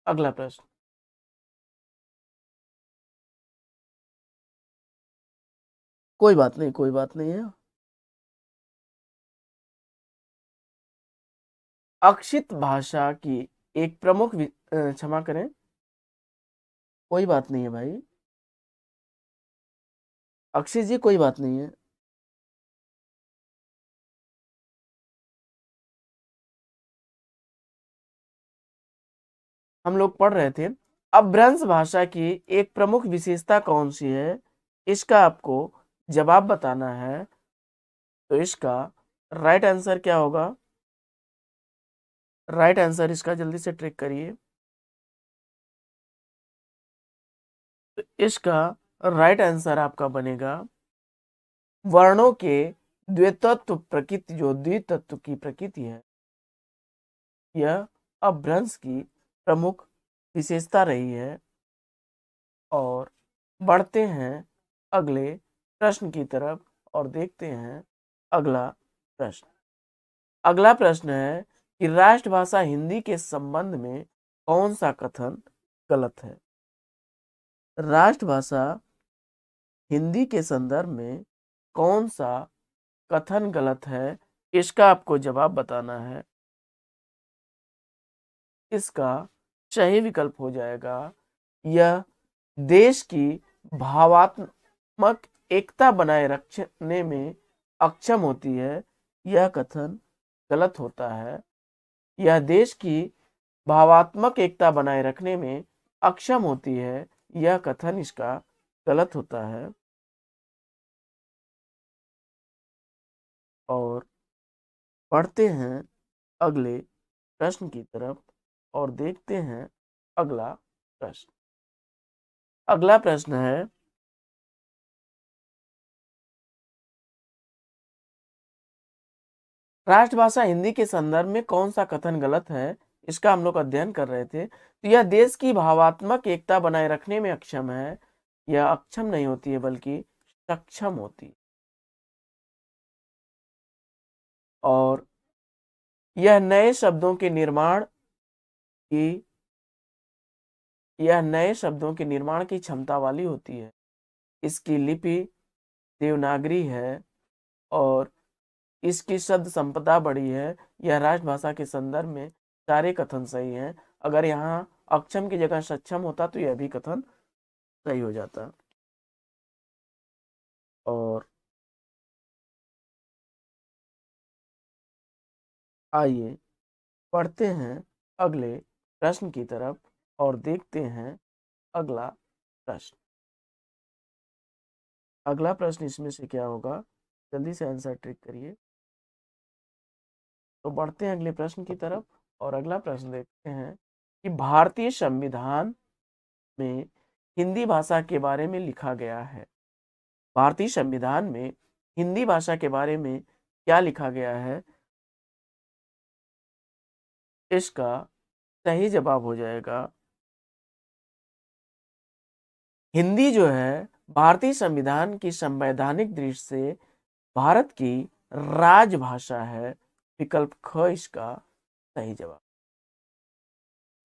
अगला प्रश्न, कोई बात नहीं, कोई बात नहीं है। अक्षित भाषा की एक प्रमुख क्षमा करें, कोई बात नहीं है भाई अक्षित जी, कोई बात नहीं है। हम लोग पढ़ रहे थे, अपभ्रंश भाषा की एक प्रमुख विशेषता कौन सी है? इसका आपको जवाब बताना है। तो इसका राइट आंसर क्या होगा? राइट आंसर इसका जल्दी से ट्रिक करिए। तो इसका राइट आंसर आपका बनेगा वर्णों के द्वितत्व प्रकृति, जो द्वितत्व की प्रकृति है, यह अपभ्रंश की प्रमुख विशेषता रही है। और बढ़ते हैं अगले प्रश्न की तरफ और देखते हैं अगला प्रश्न। अगला प्रश्न है कि राष्ट्रभाषा हिंदी के संबंध में कौन सा कथन गलत है? राष्ट्रभाषा हिंदी के संदर्भ में कौन सा कथन गलत है? इसका आपको जवाब बताना है। इसका सही विकल्प हो जाएगा, यह देश की भावात्मक एकता बनाए रखने में अक्षम होती है। यह कथन गलत होता है। यह देश की भावात्मक एकता बनाए रखने में अक्षम होती है, यह कथन इसका गलत होता है। और पढ़ते हैं अगले प्रश्न की तरफ और देखते हैं अगला प्रश्न। अगला प्रश्न है, राष्ट्रभाषा हिंदी के संदर्भ में कौन सा कथन गलत है? इसका हम लोग अध्ययन कर रहे थे। तो यह देश की भावात्मक एकता बनाए रखने में अक्षम है। यह अक्षम नहीं होती है बल्कि सक्षम होती है। और यह नए शब्दों के निर्माण की यह नए शब्दों के निर्माण की क्षमता वाली होती है। इसकी लिपि देवनागरी है और इसकी शब्द संपदा बड़ी है। यह राजभाषा के संदर्भ में सारे कथन सही हैं। अगर यहाँ अक्षम की जगह सक्षम होता तो यह भी कथन सही हो जाता। और आइए पढ़ते हैं अगले प्रश्न की तरफ और देखते हैं अगला प्रश्न। अगला प्रश्न इसमें से क्या होगा, जल्दी से आंसर ट्रिक करिए। तो बढ़ते हैं अगले प्रश्न की तरफ और अगला प्रश्न देखते हैं कि भारतीय संविधान में हिंदी भाषा के बारे में लिखा गया है। भारतीय संविधान में हिंदी भाषा के बारे में क्या लिखा गया है? इसका सही जवाब हो जाएगा, हिंदी जो है भारतीय संविधान की संवैधानिक दृष्टि से भारत की राजभाषा है। विकल्प ख इसका सही जवाब।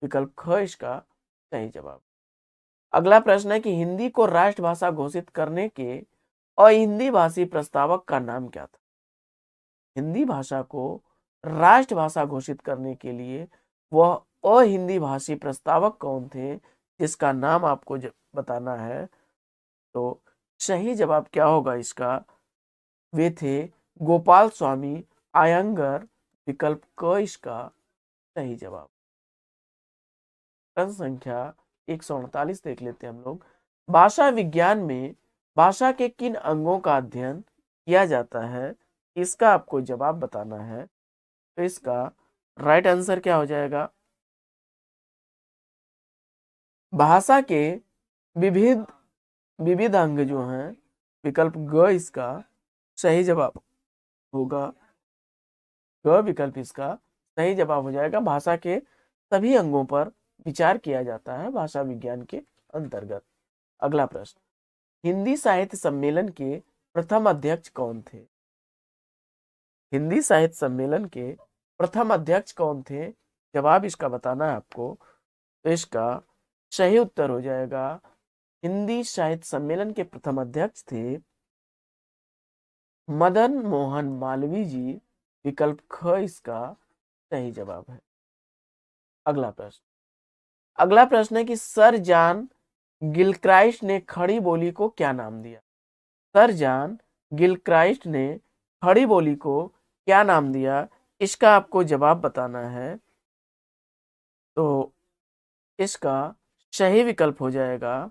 विकल्प ख इसका सही जवाब। अगला प्रश्न है कि हिंदी को राष्ट्रभाषा घोषित करने के अहिंदी भाषी प्रस्तावक का नाम क्या था? हिंदी भाषा को राष्ट्रभाषा घोषित करने के लिए वह अहिंदी भाषी प्रस्तावक कौन थे, जिसका नाम आपको बताना है। तो सही जवाब क्या होगा इसका? वे थे गोपाल स्वामी अयंगर। विकल्प क इसका सही जवाब। प्रश्न संख्या 148 देख लेते हैं हम लोग। भाषा विज्ञान में भाषा के किन अंगों का अध्ययन किया जाता है? इसका आपको जवाब बताना है। तो इसका राइट आंसर क्या हो जाएगा? भाषा के विविध विविध अंग जो हैं, विकल्प ग इसका सही जवाब होगा। ग विकल्प इसका सही जवाब हो जाएगा। भाषा के सभी अंगों पर विचार किया जाता है भाषा विज्ञान के अंतर्गत। अगला प्रश्न, हिंदी साहित्य सम्मेलन के प्रथम अध्यक्ष कौन थे? हिंदी साहित्य सम्मेलन के प्रथम अध्यक्ष कौन थे? जवाब इसका बताना है आपको। तो इसका सही उत्तर हो जाएगा, हिंदी साहित्य सम्मेलन के प्रथम अध्यक्ष थे मदन मोहन मालवीय जी। विकल्प ख इसका सही जवाब है। अगला प्रश्न, अगला प्रश्न है कि सर जॉन गिलक्राइस्ट ने खड़ी बोली को क्या नाम दिया? सर जॉन गिलक्राइस्ट ने खड़ी बोली को क्या नाम दिया? इसका आपको जवाब बताना है। तो इसका सही विकल्प हो जाएगा,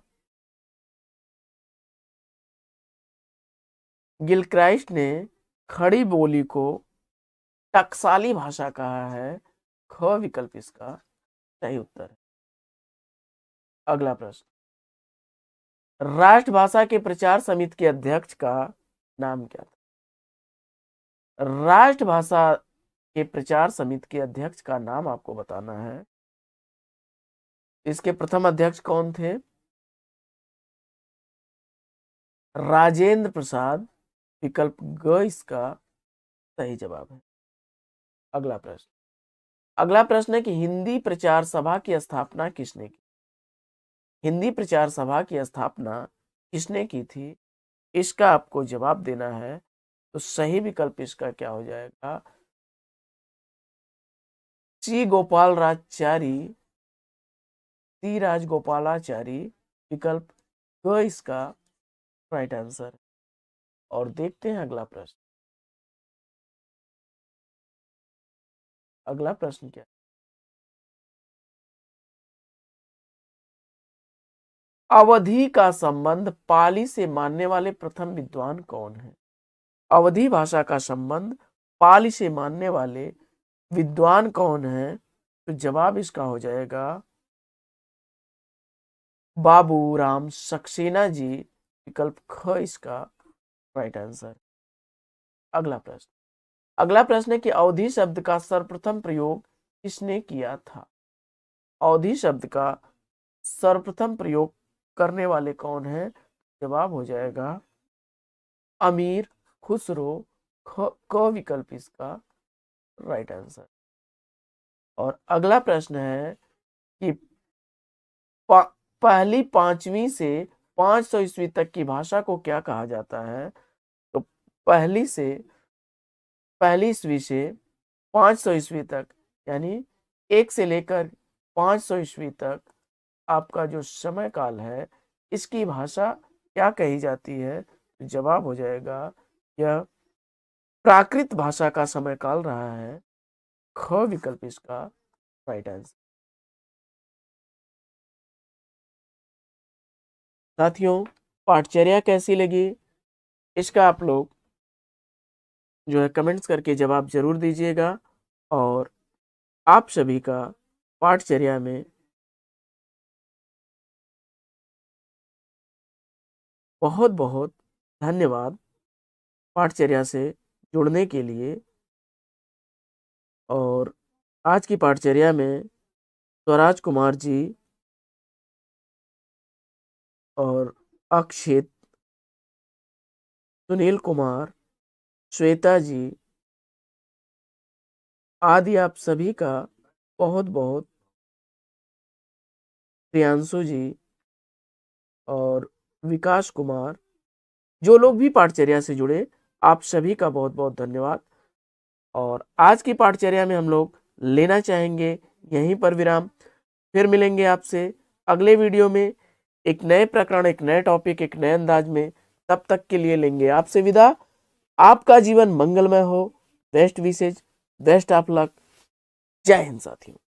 गिलक्राइस्ट ने खड़ी बोली को टकसाली भाषा कहा है। ख विकल्प इसका सही उत्तर है। अगला प्रश्न, राष्ट्रभाषा के प्रचार समिति के अध्यक्ष का नाम क्या था? राष्ट्रभाषा के प्रचार समिति के अध्यक्ष का नाम आपको बताना है। इसके प्रथम अध्यक्ष कौन थे? राजेंद्र प्रसाद। विकल्प ग इसका सही जवाब है। अगला प्रश्न, अगला प्रश्न है कि हिंदी प्रचार सभा की स्थापना किसने की? हिंदी प्रचार सभा की स्थापना किसने की थी? इसका आपको जवाब देना है। तो सही विकल्प इसका क्या हो जाएगा? सी गोपालाचारी, सी राजगोपालाचारी। विकल्प ग इसका राइट आंसर। और देखते हैं अगला प्रश्न। अगला प्रश्न क्या है? अवधी का संबंध पाली से मानने वाले प्रथम विद्वान कौन है? अवधी भाषा का संबंध पाली से मानने वाले विद्वान कौन है? तो जवाब इसका हो जाएगा बाबू राम सक्सेना जी। विकल्प ख इसका राइट आंसर। अगला प्रश्न, अगला प्रश्न है कि अवधी शब्द का सर्वप्रथम प्रयोग किसने किया था? अवधी शब्द का सर्वप्रथम प्रयोग करने वाले कौन है? जवाब हो जाएगा अमीर खुसरो। क विकल्प इसका राइट आंसर। और अगला प्रश्न है कि पहली 5वीं से 500 ईस्वी तक की भाषा को क्या कहा जाता है? तो पहली ईस्वी से 500 ईस्वी तक, यानी 1 से लेकर 500 ईस्वी तक आपका जो समय काल है, इसकी भाषा क्या कही जाती है? तो जवाब हो जाएगा, यह प्राकृत भाषा का समय काल रहा है। ख विकल्प इसका राइट आंसर। साथियों, पाठचर्या कैसी लगी? इसका आप लोग जो है कमेंट्स करके जवाब जरूर दीजिएगा। और आप सभी का पाठचर्या में बहुत बहुत धन्यवाद पाठचर्या से जुड़ने के लिए। और आज की पाठचर्या में स्वराज कुमार जी और अक्षित, सुनील कुमार, श्वेता जी आदि आप सभी का बहुत बहुत, प्रियांशु जी और विकास कुमार, जो लोग भी पाठचर्या से जुड़े, आप सभी का बहुत बहुत धन्यवाद। और आज की पाठचर्या में हम लोग लेना चाहेंगे यहीं पर विराम। फिर मिलेंगे आपसे अगले वीडियो में एक नए प्रकरण, एक नए टॉपिक, एक नए अंदाज में। तब तक के लिए लेंगे आपसे विदा। आपका जीवन मंगलमय हो। Best wishes, best of luck. जय हिंद साथियों।